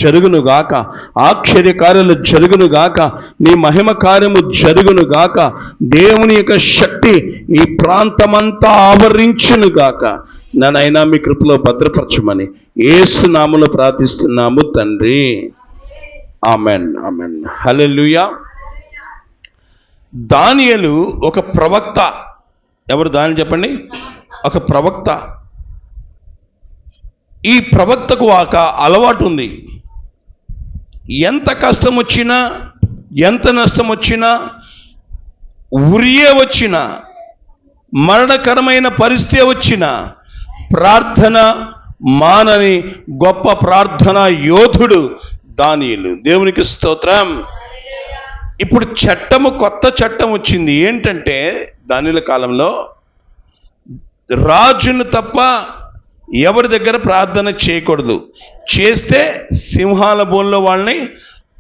జరుగునుగాక, ఆశ్చర్యకార్యాలు జరుగునుగాక, నీ మహిమ కార్యము జరుగునుగాక, దేవుని యొక్క శక్తి ఈ ప్రాంతమంతా ఆవరించునుగాక. నన్నైనా మీ కృపలో భద్రపరచమని యేసు నామములో ప్రార్థిస్తున్నాము తండ్రి. ఆమెన్, ఆమెన్, హల్లెలూయా. దానియేలు ఒక ప్రవక్త. ఎవరు దానియేలు చెప్పండి? ఒక ప్రవక్త. ఈ ప్రవక్తకు ఒక అలవాటు ఉంది. ఎంత కష్టం వచ్చినా, ఎంత నష్టం వచ్చినా, ఉరియే వచ్చినా, మరణకరమైన పరిస్థితి వచ్చినా ప్రార్థన మానని గొప్ప ప్రార్థన యోధుడు దానియేలు. దేవునికి స్తోత్రం. ఇప్పుడు చట్టము, కొత్త చట్టం వచ్చింది. ఏంటంటే దానియేలు కాలంలో రాజును తప్ప ఎవరి దగ్గర ప్రార్థన చేయకూడదు. చేస్తే సింహాల బోన్లో వాళ్ళని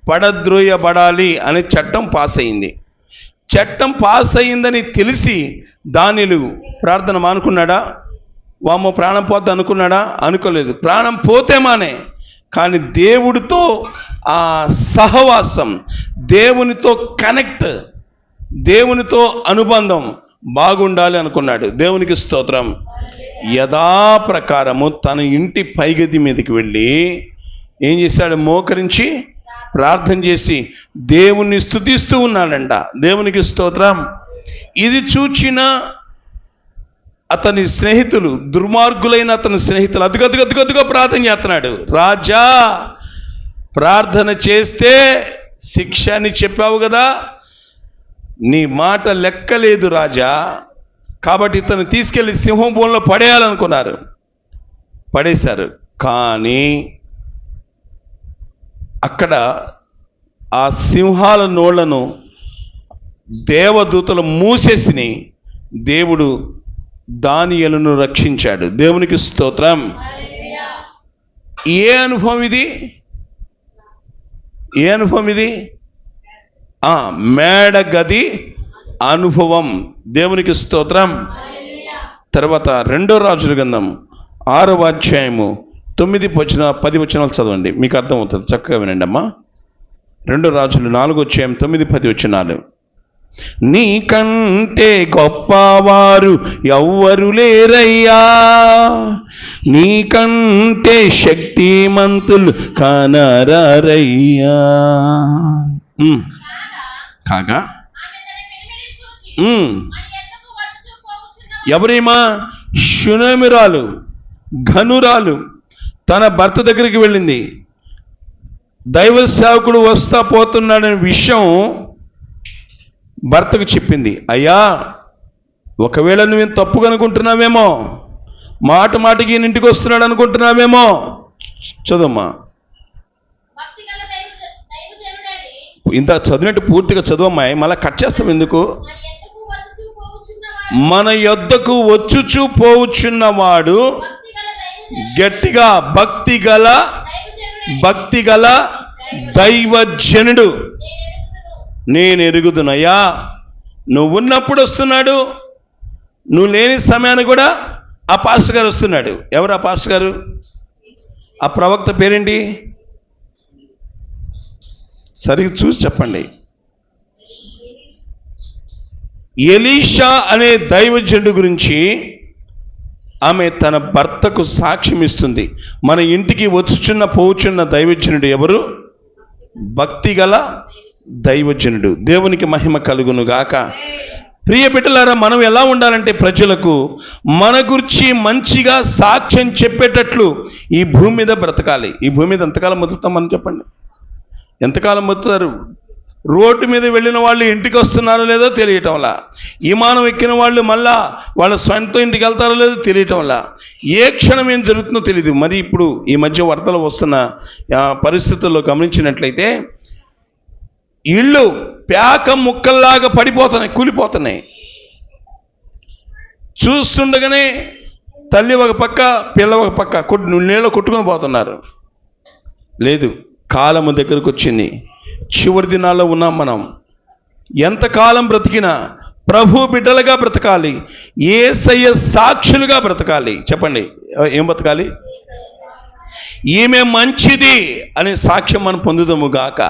పడద్రోయబడాలి అనే చట్టం పాస్ అయింది. చట్టం పాస్ అయిందని తెలిసి దానియేలు ప్రార్థన మానుకున్నాడా? వామ్మో ప్రాణం పోతే అనుకున్నాడా? అనుకోలేదు. ప్రాణం పోతే మానే, కానీ దేవుడితో ఆ సహవాసం, దేవునితో కనెక్ట్, దేవునితో అనుబంధం బాగుండాలి అనుకున్నాడు. దేవునికి స్తోత్రం. యథాప్రకారము తన ఇంటి పైగది మీదకి వెళ్ళి ఏం చేశాడు? మోకరించి ప్రార్థన చేసి దేవుణ్ణి స్తుతిస్తూ ఉన్నాడంట. దేవునికి స్తోత్రం. ఇది చూచిన అతని స్నేహితులు, దుర్మార్గులైన అతని స్నేహితులు అదుగదుగదుగదుగా ప్రార్థన చేస్తున్నాడు. రాజా, ప్రార్థన చేస్తే శిక్ష అని చెప్పావు కదా, నీ మాట లెక్కలేదు రాజా, కాబట్టి ఇతను తీసుకెళ్ళి సింహం బోన్లో పడేయాలనుకున్నారు. పడేశారు. కానీ అక్కడ ఆ సింహాల నోళ్లను దేవదూతలు మూసేసిని. దేవుడు దానియేలును రక్షించాడు. దేవునికి స్తోత్రం. ఏ అనుభవం ఇది? ఏ అనుభవం ఇది? మేడగది అనుభవం. దేవునికి స్తోత్రం. తర్వాత 2వ రాజుల గ్రంథం 6వ అధ్యాయము 9-10 వచనాలు చదవండి, మీకు అర్థమవుతుంది. చక్కగా వినండి అమ్మా. 2 రాజులు 4వ అధ్యాయం 9-10 వచనాలు. నీకంటే గొప్పవారు ఎవ్వరు లేరయ్యా, నీకంటే శక్తిమంతులు కానరారయ్యా. కాగా ఎవరేమా? షునేమిరాలు, ఘనురాలు తన భర్త దగ్గరికి వెళ్ళింది. దైవ సేవకుడు వస్తా పోతున్నాడనే విషయం భర్తకు చెప్పింది. అయ్యా, ఒకవేళ నువ్వేం తప్పు కనుకుంటున్నావేమో, మాట మాటికి ఇంటికి వస్తున్నాడు అనుకుంటున్నావేమో. చదువమ్మా. ఇంత చదివినట్టు పూర్తిగా చదువమ్మాయి, మళ్ళీ కట్ చేస్తాం ఎందుకు? మన యొద్దకు వచ్చుచూ పోవుచున్నవాడు గట్టిగా భక్తిగల దైవజనుడు నేను ఎరుగుదునయ్యా. నువ్వు ఉన్నప్పుడు వస్తున్నాడు, నువ్వు లేని సమయాన్ని కూడా ఆ పాస్టర్ గారు వస్తున్నాడు. ఎవరు ఆ పాస్టర్ గారు? ఆ ప్రవక్త పేరేంటి? సరిగ్గా చూసి చెప్పండి. ఎలీషా అనే దైవజనుడి గురించి ఆమె తన భర్తకు సాక్ష్యం ఇస్తుంది. మన ఇంటికి పోచున్న దైవజనుడు ఎవరు? భక్తిగల దైవజనుడు. దేవునికి మహిమ కలుగును గాక. ప్రియ బిడ్డలారా, మనం ఎలా ఉండాలంటే ప్రజలకు మన గురించి మంచిగా సాక్ష్యం చెప్పేటట్లు ఈ భూమి మీద బ్రతకాలి. ఈ భూమి మీద ఎంతకాలం బతుకుతామని చెప్పండి? ఎంతకాలం బతుకుతారు? రోడ్డు మీద వెళ్ళిన వాళ్ళు ఇంటికి వస్తున్నారో లేదో తెలియటంలా, విమానం ఎక్కిన వాళ్ళు మళ్ళా వాళ్ళ సొంత ఇంటికి వెళ్తారో లేదో తెలియటంలా, ఏ క్షణం ఏం జరుగుతుందో తెలియదు. మరి ఇప్పుడు ఈ మధ్య వరదలు వస్తున్న పరిస్థితుల్లో గమనించినట్లయితే ఇళ్ళు పేక ముక్కల్లాగా పడిపోతున్నాయి, కూలిపోతున్నాయి. చూస్తుండగానే తల్లి ఒక పక్క, పిల్ల ఒక పక్క నీళ్ళు కొట్టుకొని పోతున్నారు. లేదు, కాలము దగ్గరకు వచ్చింది. చివరి దినాల్లో ఉన్నాం మనం. ఎంతకాలం బ్రతికినా ప్రభు బిడ్డలుగా బ్రతకాలి, యేసయ్య సాక్షులుగా బ్రతకాలి. చెప్పండి, ఏం బ్రతకాలి? ఈమె మంచిది అనే సాక్ష్యం మనం పొందుదము గాక.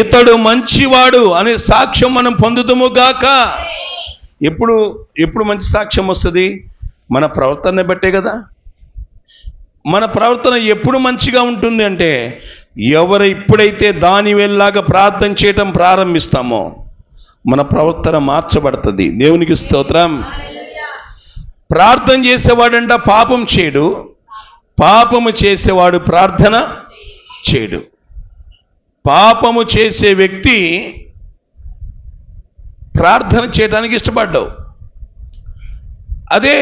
ఇతడు మంచివాడు అనే సాక్ష్యం మనం పొందుదము గాక. ఎప్పుడు మంచి సాక్ష్యం వస్తుంది? మన ప్రవర్తన బట్టే కదా. మన ప్రవర్తన ఎప్పుడు మంచిగా ఉంటుంది అంటే, ఎప్పుడైతే దాని వెళ్ళలాగా ప్రార్థన చేయటం ప్రారంభిస్తామో మన ప్రవర్తన మార్చబడుతుంది. దేవునికి స్తోత్రం. ప్రార్థన చేసేవాడంట పాపం చేయడు, పాపము చేసేవాడు ప్రార్థన చేయడు. పాపము చేసే వ్యక్తి ప్రార్థన చేయడానికి ఇష్టపడ్డావు, అదే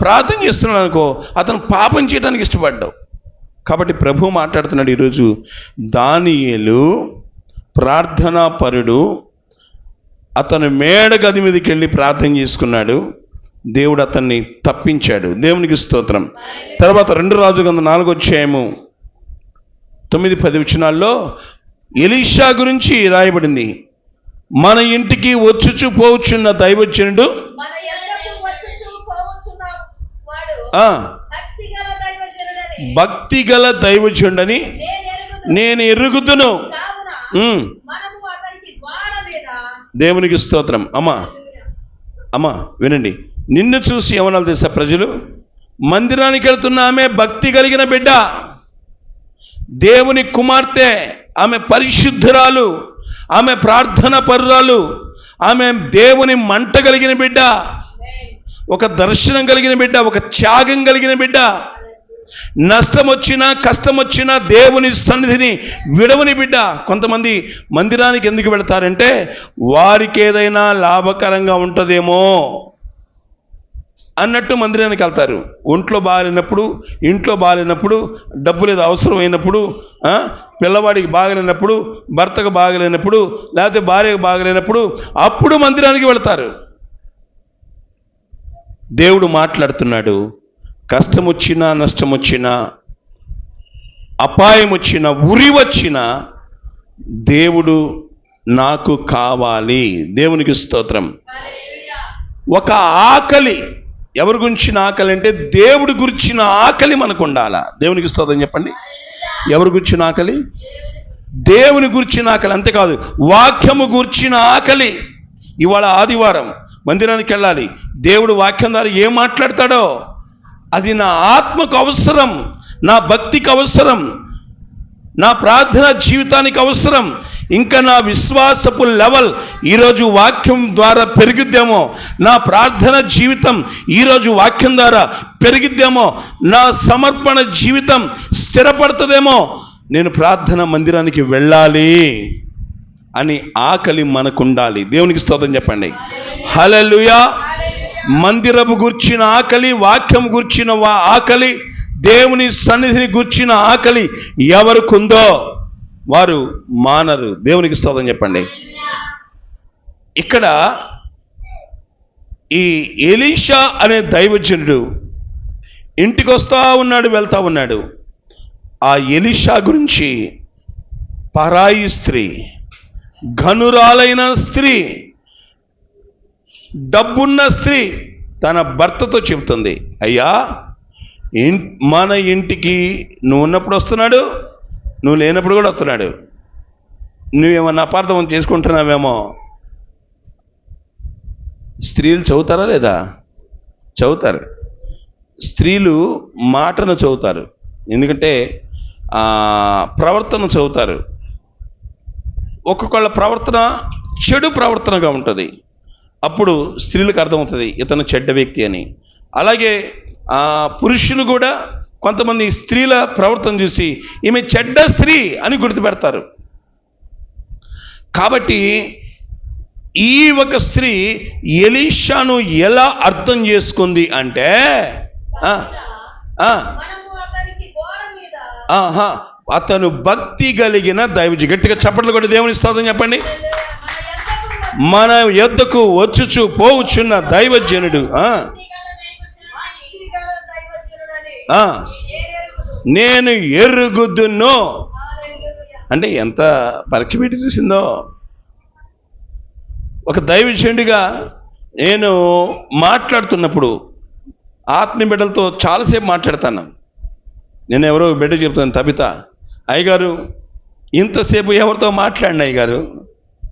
ప్రార్థన చేస్తున్నాడు అనుకో, అతను పాపం చేయడానికి ఇష్టపడ్డావు. కాబట్టి ప్రభు మాట్లాడుతున్నాడు ఈరోజు, దానియేలు ప్రార్థనా పరుడు, అతను మేడ గది మీదకి వెళ్ళి ప్రార్థన చేసుకున్నాడు, దేవుడు అతన్ని తప్పించాడు. దేవునికి స్తోత్రం. తర్వాత 2 రాజుల గ్రంథం 4వ అధ్యాయము 9-10 వచనాల్లో ఎలీషా గురించి రాయబడింది. మన ఇంటికి వచ్చుచు పోవచ్చున్న దైవజనుడు, భక్తిగల దైవజనుడని నేను ఎరుగుదును. దేవునికి స్తోత్రం. అమ్మా వినండి, నిన్ను చూసి ఏమన్నా తెలుసా ప్రజలు? మందిరానికి వెళ్తున్న ఆమె భక్తి కలిగిన బిడ్డ, దేవుని కుమార్తె, ఆమె పరిశుద్ధురాలు, ఆమె ప్రార్థన పరురాలు, ఆమె దేవుని మంట కలిగిన బిడ్డ, ఒక దర్శనం కలిగిన బిడ్డ, ఒక త్యాగం కలిగిన బిడ్డ. నష్టం వచ్చినా కష్టం వచ్చినా దేవుని సన్నిధిని విడవని బిడ్డ. కొంతమంది మందిరానికి ఎందుకు వెళతారంటే వారికి ఏదైనా లాభకరంగా ఉంటుందేమో అన్నట్టు మందిరానికి వెళ్తారు. ఇంట్లో బాగాలేనప్పుడు డబ్బులు ఏదో అవసరమైనప్పుడు, పిల్లవాడికి బాగలేనప్పుడు, భర్తకు బాగలేనప్పుడు, లేకపోతే భార్యకు బాగలేనప్పుడు అప్పుడు మందిరానికి వెళతారు. దేవుడు మాట్లాడుతున్నాడు, కష్టం వచ్చినా నష్టం వచ్చినా అపాయం వచ్చినా ఉరి వచ్చినా దేవుడు నాకు కావాలి. దేవునికి స్తోత్రం. ఒక ఆకలి, ఎవరి గురించిన ఆకలి అంటే దేవుడి గురించిన ఆకలి మనకు ఉండాలా. దేవునికి స్తోత్రం చెప్పండి. ఎవరి గురించిన ఆకలి? దేవుని గురించిన ఆకలి. అంతేకాదు, వాక్యము గురించిన ఆకలి. ఇవాళ ఆదివారం మందిరానికి వెళ్ళాలి, దేవుడు వాక్యం ద్వారా ఏం మాట్లాడతాడో అది నా ఆత్మకు అవసరం, నా భక్తికి అవసరం, నా ప్రార్థన జీవితానికి అవసరం. ఇంకా నా విశ్వాసపు లెవెల్ ఈరోజు వాక్యం ద్వారా పెరిగిద్దేమో, నా ప్రార్థన జీవితం ఈరోజు వాక్యం ద్వారా పెరిగిద్దేమో, నా సమర్పణ జీవితం స్థిరపడుతుందేమో, నేను ప్రార్థన మందిరానికి వెళ్ళాలి అని ఆకలి మనకు ఉండాలి. దేవునికి స్తోత్రం చెప్పండి. హల్లెలూయా. మందిరము గూర్చిన ఆకలి, వాక్యం గూర్చిన ఆకలి, దేవుని సన్నిధిని గూర్చిన ఆకలి ఎవరికి ఉందో వారు మానరు. దేవునికి స్తోత్రం చెప్పండి. ఇక్కడ ఈ ఎలీషా అనే దైవజనుడు ఇంటికి వస్తా ఉన్నాడు, వెళ్తా ఉన్నాడు. ఆ ఎలీషా గురించి పరాయి స్త్రీ, ఘనురాలైన స్త్రీ, డబ్బున్న స్త్రీ తన భర్తతో చెబుతుంది, అయ్యా మన ఇంటికి నువ్వు ఉన్నప్పుడు వస్తున్నాడు, నువ్వు లేనప్పుడు కూడా వస్తున్నాడు. నువ్వేమన్నా అపార్థం చేసుకుంటున్నావేమో. స్త్రీలు చదువుతారా లేదా? చదువుతారు. స్త్రీలు మాటను చదువుతారు, ఎందుకంటే ప్రవర్తన చదువుతారు. ఒక్కొక్కళ్ళ ప్రవర్తన చెడు ప్రవర్తనగా ఉంటుంది. అప్పుడు స్త్రీలకు అర్థమవుతుంది ఇతను చెడ్డ వ్యక్తి అని. అలాగే పురుషులు కూడా కొంతమంది స్త్రీల ప్రవర్తన చూసి ఈమె చెడ్డ స్త్రీ అని గుర్తుపెడతారు. కాబట్టి ఈ ఒక స్త్రీ ఎలీషాను ఎలా అర్థం చేసుకుంది అంటే, అతను భక్తి కలిగిన దైవజనుడు. గట్టిగా చప్పట్లు కొట్టి దేవుని స్తోత్రం చెప్పండి. మన యొద్దకు వచ్చుచు పోవచ్చున్న దైవజనుడు, నేను ఎరుగుదును అంటే ఎంత పరీక్ష పెట్టి చూసిందో. ఒక దైవజనుడిగా నేను మాట్లాడుతున్నప్పుడు ఆత్మీయ బిడ్డలతో చాలాసేపు మాట్లాడతాను. నేను ఎవరో బిడ్డ చెప్తాను, తబిత, అయ్యగారు ఇంతసేపు ఎవరితో మాట్లాడిన అయ్యగారు,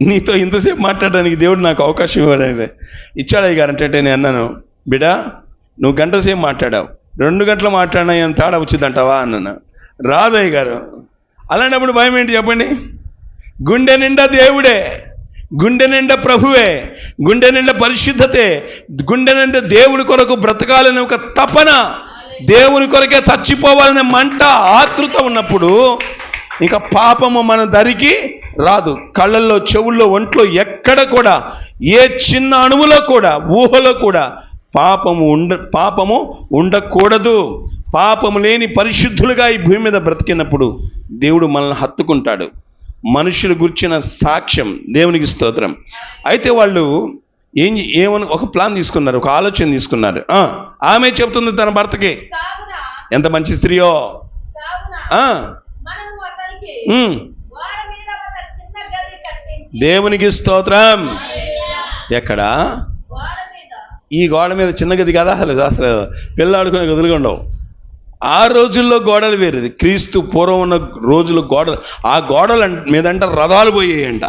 నీతో ఇంతసేపు మాట్లాడడానికి దేవుడు నాకు అవకాశం ఇచ్చాడు అయ్యగారు అంటే నేను అన్నాను, బిడ్డ నువ్వు గంట సేపు మాట్లాడావు, 2 గంటలు మాట్లాడినా ఏం తేడా వచ్చిందంటావా అన్నాను. రాదయ్య గారు. అలాంటప్పుడు భయం ఏంటి చెప్పండి? గుండె నిండా దేవుడే, గుండె నిండా ప్రభువే, గుండె నిండా పరిశుద్ధతే, గుండె నిండా దేవుడి కొరకు బ్రతకాలని ఒక తపన, దేవుని కొరకే చచ్చిపోవాలనే మంట, ఆతృత ఉన్నప్పుడు ఇంకా పాపము మన దరికి రాదు. కళ్ళల్లో, చెవుల్లో, ఒంట్లో ఎక్కడ కూడా, ఏ చిన్న అణువులో కూడా, ఊహలో కూడా పాపము ఉండకూడదు. పాపము లేని పరిశుద్ధులుగా ఈ భూమి మీద బ్రతికినప్పుడు దేవుడు మనల్ని హత్తుకుంటాడు. మనుషులు గుర్చిన సాక్ష్యం, దేవునికి స్తోత్రం. అయితే వాళ్ళు ఏమని ఒక ప్లాన్ తీసుకున్నారు, ఒక ఆలోచన తీసుకున్నారు. ఆమె చెప్తుంది తన భర్తకి, ఎంత మంచి స్త్రీయో, దేవునికి స్తోత్రం. ఎక్కడా? ఈ గోడ మీద చిన్న గది కదా, అసలు పిల్లాడుకునే గదులుగా ఉండవు. ఆ రోజుల్లో గోడలు వేరేది. క్రీస్తు పూర్వం ఉన్న రోజుల గోడలు, ఆ గోడల మీదంట రథాలు పోయేయంట.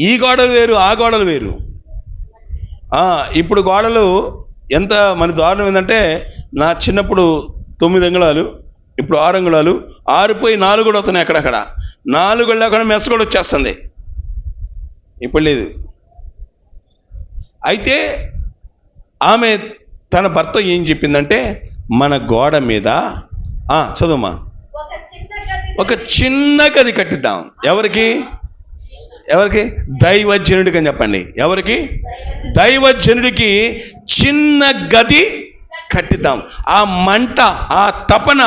ఈ గోడలు వేరు, ఆ గోడలు వేరు. ఇప్పుడు గోడలు ఎంత మన దారుణం ఏంటంటే, నా చిన్నప్పుడు 9 అంగుళాలు, ఇప్పుడు 6 అంగుళాలు, 6 4 కూడా అవుతున్నాయి. అక్కడక్కడ 4 వెళ్ళకుండా మెస్ కూడా వచ్చేస్తుంది. ఇప్పుడు లేదు. అయితే ఆమె తన భర్త ఏం చెప్పిందంటే, మన గోడ మీద చదువుమా, ఒక చిన్న గది కట్టిద్దాం. ఎవరికి? దైవజనుడికి అని చెప్పండి. ఎవరికి? దైవజనుడికి చిన్న గది కట్టిద్దాం. ఆ మంట, ఆ తపన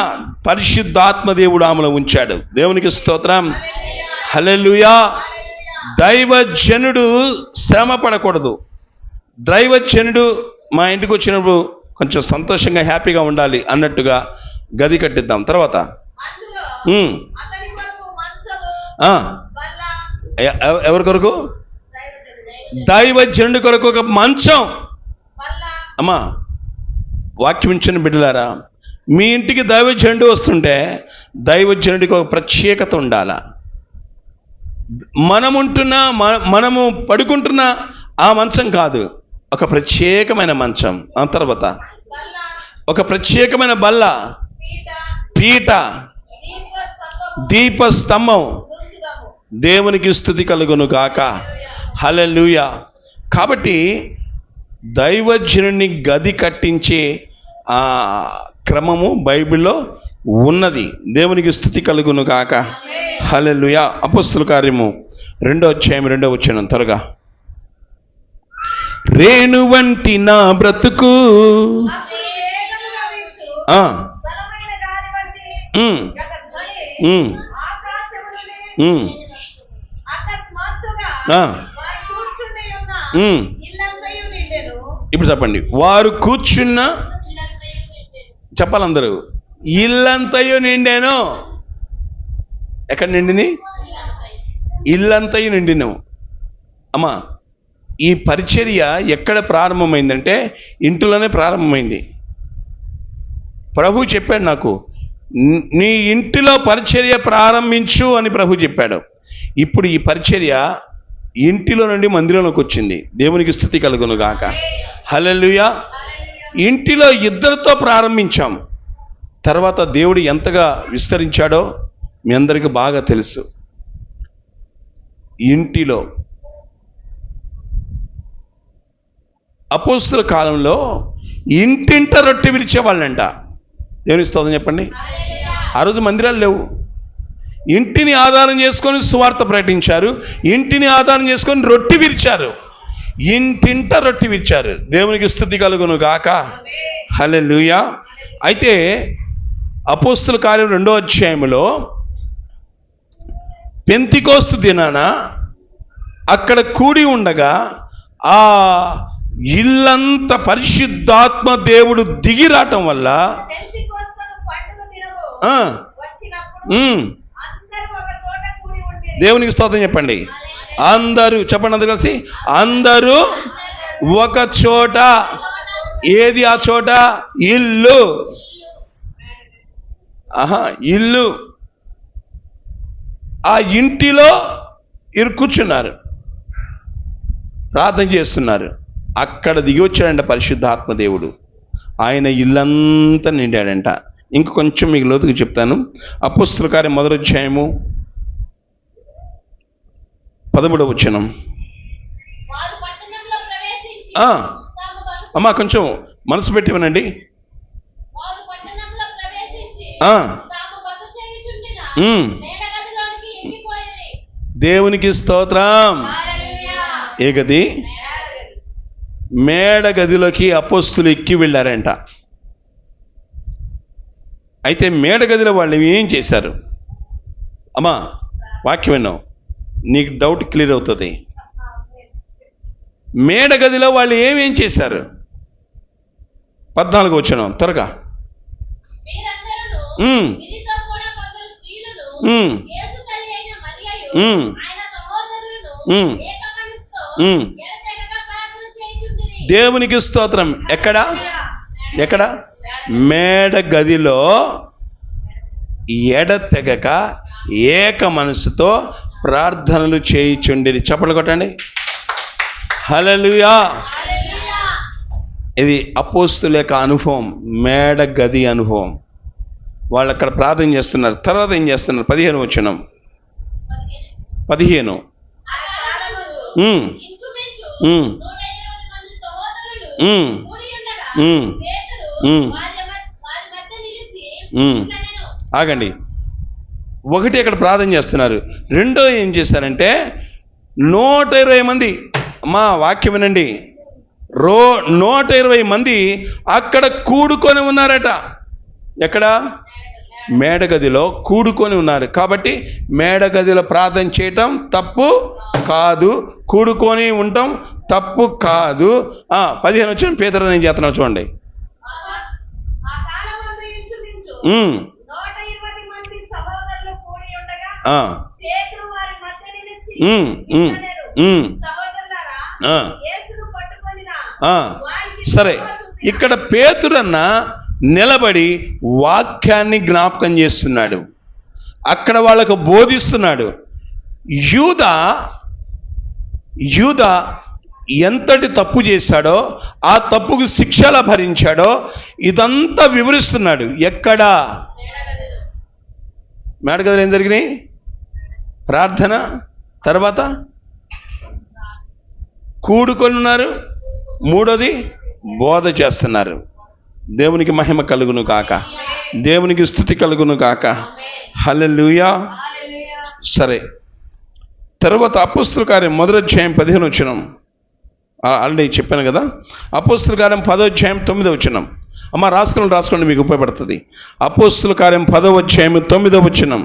పరిశుద్ధాత్మదేవుడు ఆమెలో ఉంచాడు. దేవునికి స్తోత్రం, హల్లెలూయా. దైవజనుడు శ్రమ పడకూడదు. దైవజనుడు మా ఇంటికి వచ్చినప్పుడు కొంచెం సంతోషంగా, హ్యాపీగా ఉండాలి అన్నట్టుగా గది కట్టిద్దాం. తర్వాత ఎవరి కొరకు? దైవజనుడి కొరకు ఒక మంచం. అమ్మా, వాక్యం ఇచ్చిన బిడ్డలారా, మీ ఇంటికి దైవజనుడు వస్తుంటే దైవజనుడికి ఒక ప్రత్యేకత ఉండాల. మనము పడుకుంటున్న ఆ మంచం కాదు, ఒక ప్రత్యేకమైన మంచం. ఆ తర్వాత ఒక ప్రత్యేకమైన బల్ల, పీట, దీపస్తంభం. దేవునికి స్తుతి కలుగును గాక, హల్లెలూయా. కాబట్టి దైవజనుని గది కట్టించే ఆ క్రమము బైబిల్లో ఉన్నది. దేవునికి స్తుతి కలుగును గాక, హల్లెలూయా. అపొస్తలుల కార్యము 2వ అధ్యాయం 2వ వచనం త్వరగా. రేణు వంటి నా బ్రతుకు ఇప్పుడు చెప్పండి. వారు కూర్చున్న, చెప్పాలందరూ, ఇల్లంతయు నిండాను. ఎక్కడ నిండింది? ఇల్లంతయు నిండిను. అమ్మా, ఈ పరిచర్య ఎక్కడ ప్రారంభమైందంటే ఇంటిలోనే ప్రారంభమైంది. ప్రభు చెప్పాడు నాకు, నీ ఇంటిలో పరిచర్య ప్రారంభించు అని ప్రభు చెప్పాడు. ఇప్పుడు ఈ పరిచర్య ఇంటిలో నుండి మందిరంలోకి వచ్చింది. దేవునికి స్తుతి కలుగును గాక, హల్లెలూయా. ఇంటిలో 2తో ప్రారంభించాం. తర్వాత దేవుడు ఎంతగా విస్తరించాడో మీ అందరికీ బాగా తెలుసు. ఇంటిలో అపోస్తలుల కాలంలో ఇంటింట రొట్టె విరిచేవాళ్ళంట. దేవుని స్తోత్రం చెప్పండి. ఆ రోజు మందిరాలు లేవు. ఇంటిని ఆధారం చేసుకొని సువార్త ప్రకటించారు. ఇంటిని ఆధారం చేసుకొని రొట్టె విరిచారు. ఇంటింట రొట్టె విరిచారు. దేవునికి స్తుతి కలుగును గాక, హల్లెలూయా. అయితే అపోస్తలుల కార్యం 2వ అధ్యాయంలో పెంతెకోస్తు దినాన అక్కడ కూడి ఉండగా ఆ ఇల్లంతా పరిశుద్ధాత్మ దేవుడు దిగి రావటం వల్ల దేవునికి స్తోత్రం చెప్పండి. అందరూ చెప్పండి, అందరూ కలిసి, అందరూ ఒక చోట ఏది ఆ చోట? ఇల్లు. ఇల్లు. ఆ ఇంటిలో కూర్చున్నారు, ప్రార్థన చేస్తున్నారు. అక్కడ దిగి వచ్చాడంట పరిశుద్ధాత్మ దేవుడు. ఆయన ఇల్లంతా నిండాడంట. ఇంక కొంచెం మీకు లోతుగా చెప్తాను. అపోస్తలుల కార్యం 1వ అధ్యాయము 13వ వచనం. అమ్మా కొంచెం మనసు పెట్టి వినండి. దేవునికి స్తోత్రం. ఏ గది? మేడ గదిలోకి అపోస్తులు ఎక్కి వెళ్ళారంట. అయితే మేడ గదిలో వాళ్ళు ఏం చేశారు? అమ్మా వాక్యం విన్నావు, నీకు డౌట్ క్లియర్ అవుతుంది. మేడ గదిలో వాళ్ళు ఏమేం చేశారు? 14వ వచనం త్వరగా. దేవునికి స్తోత్రం. ఎక్కడ? మేడ గదిలో ఎడతెగక ఏక మనసుతో ప్రార్థనలు చేయుచుండిరి. చప్పట్లు కొట్టండి. హల్లెలూయా. ఇది అపోస్తుల యొక్క అనుభవం, మేడ గది అనుభవం. వాళ్ళు అక్కడ ప్రార్థన చేస్తున్నారు. తర్వాత ఏం చేస్తున్నారు? 15వ వచనం. 15. ఆగండి. ఒకటి అక్కడ ప్రార్థన చేస్తున్నారు. రెండో ఏం చేశారంటే 120 మంది, మా వాక్యం వినండి, 120 మంది అక్కడ కూడుకొని ఉన్నారట. ఎక్కడ? మేడగదిలో కూడుకొని ఉన్నారు. కాబట్టి మేడగదిలో ప్రార్థన చేయటం తప్పు కాదు, కూడుకొని ఉండటం తప్పు కాదు. 15 వచ్చిన పేతురు ఏం చేస్తున్నావు చూడండి. సరే, ఇక్కడ పేతురన్న నిలబడి వాక్యాన్ని జ్ఞాపకం చేస్తున్నాడు, అక్కడ వాళ్ళకు బోధిస్తున్నాడు. యూదా ఎంతటి తప్పు చేశాడో, ఆ తప్పుకు శిక్ష ఎలా భరించాడో ఇదంతా వివరిస్తున్నాడు. ఎక్కడ? మేడగదిలో ఏం జరిగినాయి? ప్రార్థన, తర్వాత కూడుకొని ఉన్నారు, మూడోది బోధ చేస్తున్నారు. దేవునికి మహిమ కలుగును కాక, దేవునికి స్తుతి కలుగును కాక. హల్లెలూయా. సరే, తర్వాత అపోస్తలుల కార్యం 1వ అధ్యాయం 15వ వచనం. ఆల్రెడీ చెప్పాను కదా. అపోస్తలుల కార్యం 10వ అధ్యాయం 9వ వచనం. అమ్మ రాసుకోండి, మీకు ఉపయోగపడుతుంది. అపోస్తలుల కార్యం 10వ అధ్యాయం 9వ వచనం.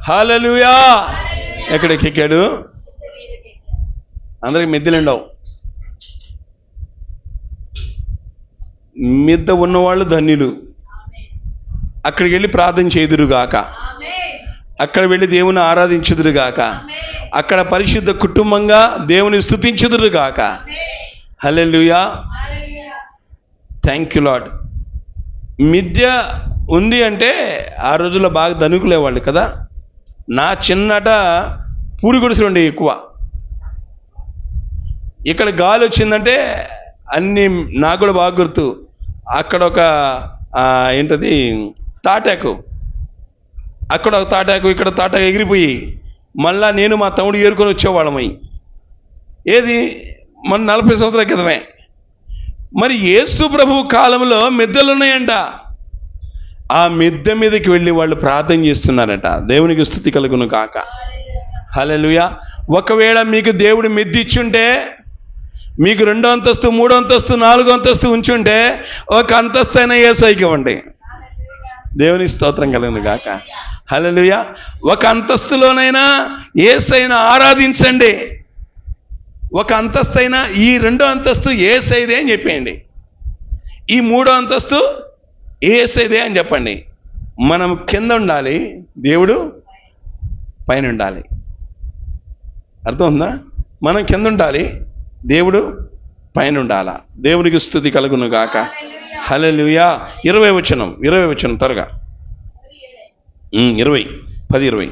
హల్లెలూయా. ఎక్కడికి ఎక్కాడు? అందరికి మిద్దెలుండవు. మిద్ద ఉన్నవాళ్ళు ధన్యులు. అక్కడికి వెళ్ళి ప్రార్థన చేదురుగాక, అక్కడ వెళ్ళి దేవుని ఆరాధించుదురుగాక, అక్కడ పరిశుద్ధ కుటుంబంగా దేవుని స్తుతించుదురుగాక. హల్లెలూయా. Thank you Lord. మిద్య ఉంది అంటే ఆ రోజుల్లో బాగా ధనుకులేవాళ్ళు కదా. నా చిన్నట పూరి గుడిసెలు ఉండే ఎక్కువ. ఇక్కడ గాలి వచ్చిందంటే అన్నీ నాకు కూడా బాగా గుర్తు. అక్కడ ఒక ఏంటది తాటాకు, అక్కడ ఒక తాటాకు, ఇక్కడ తాటాకు ఎగిరిపోయి మళ్ళా నేను మా తమ్ముడు ఏరుకొని వచ్చేవాళ్ళమై. ఏది మన 40 సంవత్సరాల క్రితమే. మరి యేసు ప్రభు కాలంలో మిద్దెలు ఉన్నాయంట. ఆ మిద్దె మీదకి వెళ్ళి వాళ్ళు ప్రార్థన చేస్తున్నారట. దేవునికి స్తుతి కలుగును కాక. హల్లెలూయా. ఒకవేళ మీకు దేవుడు మిద్దె ఇచ్చుంటే, మీకు 2వ అంతస్తు, 3వ అంతస్తు, 4వ అంతస్తు ఉంచుంటే, ఒక అంతస్తు అయినా యేసయ్యకి ఇవ్వండి. దేవునికి స్తోత్రం కలుగును గాక. హల్లెలూయా. ఒక అంతస్తులోనైనా యేసయ్యను ఆరాధించండి. ఒక అంతస్తు అయినా, ఈ 2వ అంతస్తు యేసయ్యదే అని చెప్పేయండి, ఈ 3వ అంతస్తు ఏసేదే అని చెప్పండి. మనం కింద ఉండాలి, దేవుడు పైన ఉండాలి. అర్థం ఉందా? మనం కింద ఉండాలి, దేవుడు పైన ఉండాలా. దేవునికి స్తుతి కలుగును గాక. హల్లెలూయా. 20 వచనం త్వరగా. 10-20.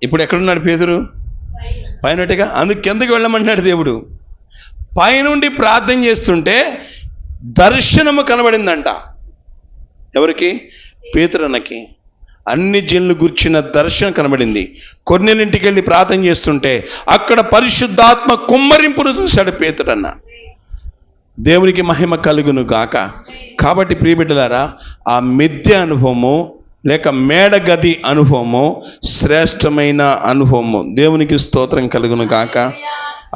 ఇప్పుడు ఎక్కడున్నాడు పేతురు? పైనట్టుగా. అందుకు కిందకి వెళ్ళమంటున్నాడు దేవుడు. పైనుండి ప్రార్థన చేస్తుంటే దర్శనము కనబడిందంట. ఎవరికి? పేతురన్నకి. అన్ని జనులు గుర్చిన దర్శనం కనబడింది. కొర్నేలింటికి వెళ్ళి ప్రార్థన చేస్తుంటే అక్కడ పరిశుద్ధాత్మ కుమ్మరింపును చూశాడు పేతురన్న. దేవునికి మహిమ కలుగును గాక. కాబట్టి ప్రియబిడ్డలారా, ఆ మిద్దె అనుభవము లేక మేడగది అనుభవము శ్రేష్టమైన అనుభవము. దేవునికి స్తోత్రం కలుగును గాక.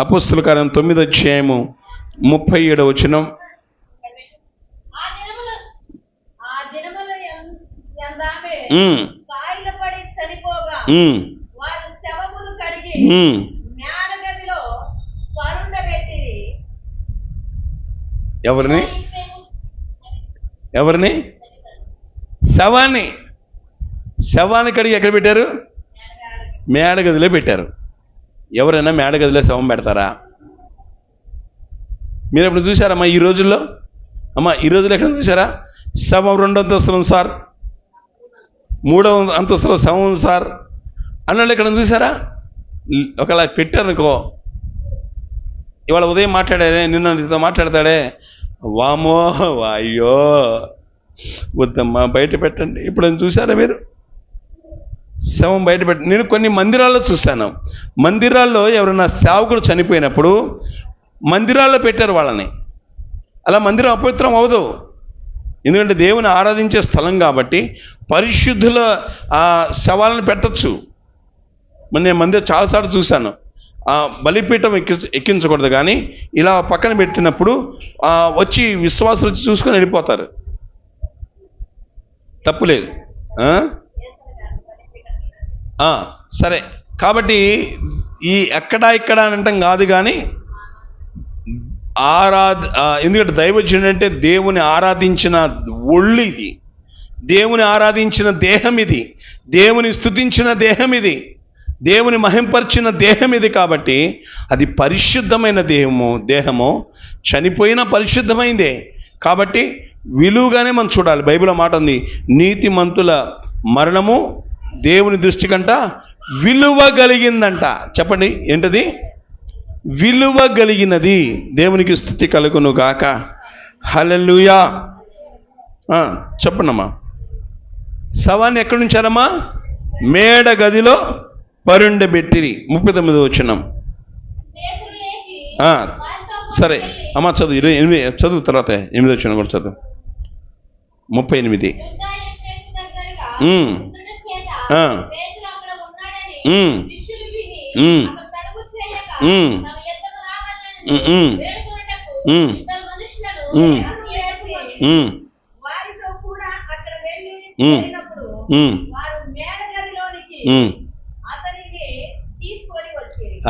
అపోస్తలుల కార్యం 9వ అధ్యాయము 37వ వచనం. ఎవరిని? శవాన్ని కడిగి ఎక్కడ పెట్టారు? మేడగదిలో పెట్టారు. ఎవరైనా మేడగదిలో శవం పెడతారా? మీరు ఎప్పుడు చూసారమ్మా ఈ రోజుల్లో? ఈ రోజుల్లో ఎక్కడ చూసారా? శవం 2వ అంతస్తులో సార్, 3వ అంతస్తులో శవం సార్ అన్నోళ్ళు ఎక్కడ చూసారా? ఒకలా పెట్టారనుకో, ఇవాళ ఉదయం మాట్లాడారే, నిన్న నీతో మాట్లాడతాడే, వామో అయ్యో వద్దమ్మా బయట పెట్టండి. ఇప్పుడు చూసారా మీరు? శవం బయట నేను కొన్ని మందిరాల్లో చూశాను. మందిరాల్లో ఎవరైనా సేవకుడు చనిపోయినప్పుడు మందిరాల్లో పెట్టారు వాళ్ళని. అలా మందిరం అపవిత్రం అవ్వదు, ఎందుకంటే దేవుని ఆరాధించే స్థలం కాబట్టి పరిశుద్ధుల శవాలను పెట్టచ్చు. నేను మందిరం చాలాసార్లు చూశాను. బలిపీఠం ఎక్కించకూడదు, కానీ ఇలా పక్కన పెట్టినప్పుడు వచ్చి విశ్వాసులు వచ్చి చూసుకొని వెళ్ళిపోతారు. తప్పులేదు. సరే, కాబట్టి ఈ ఇక్కడ అని అంటాం కాదు, కానీ ఎందుకంటే దైవజనుడు అంటే దేవుని ఆరాధించిన ఒళ్ళు ఇది, దేవుని ఆరాధించిన దేహం ఇది, దేవుని స్తుతించిన దేహం ఇది, దేవుని మహింపరిచిన దేహం ఇది. కాబట్టి అది పరిశుద్ధమైన దేహము చనిపోయిన పరిశుద్ధమైందే. కాబట్టి విలువగానే మనం చూడాలి. బైబిల్లో మాట ఉంది, నీతిమంతుల మరణము దేవుని దృష్టి కంట విలువ కలిగిందంట. చెప్పండి, ఏంటది? విలువ కలిగినది. దేవునికి స్తుతి కలుగును గాక. హల్లెలూయా. చెప్పండమ్మా. శవాన్ని ఎక్కడి నుంచారమ్మా? మేడ గదిలో పరుండబెట్టిరి. 39వ వచనం. సరే అమ్మా, చదువు. 28 చదువు, తర్వాత 8వ వచనం కూడా చదువు. 38.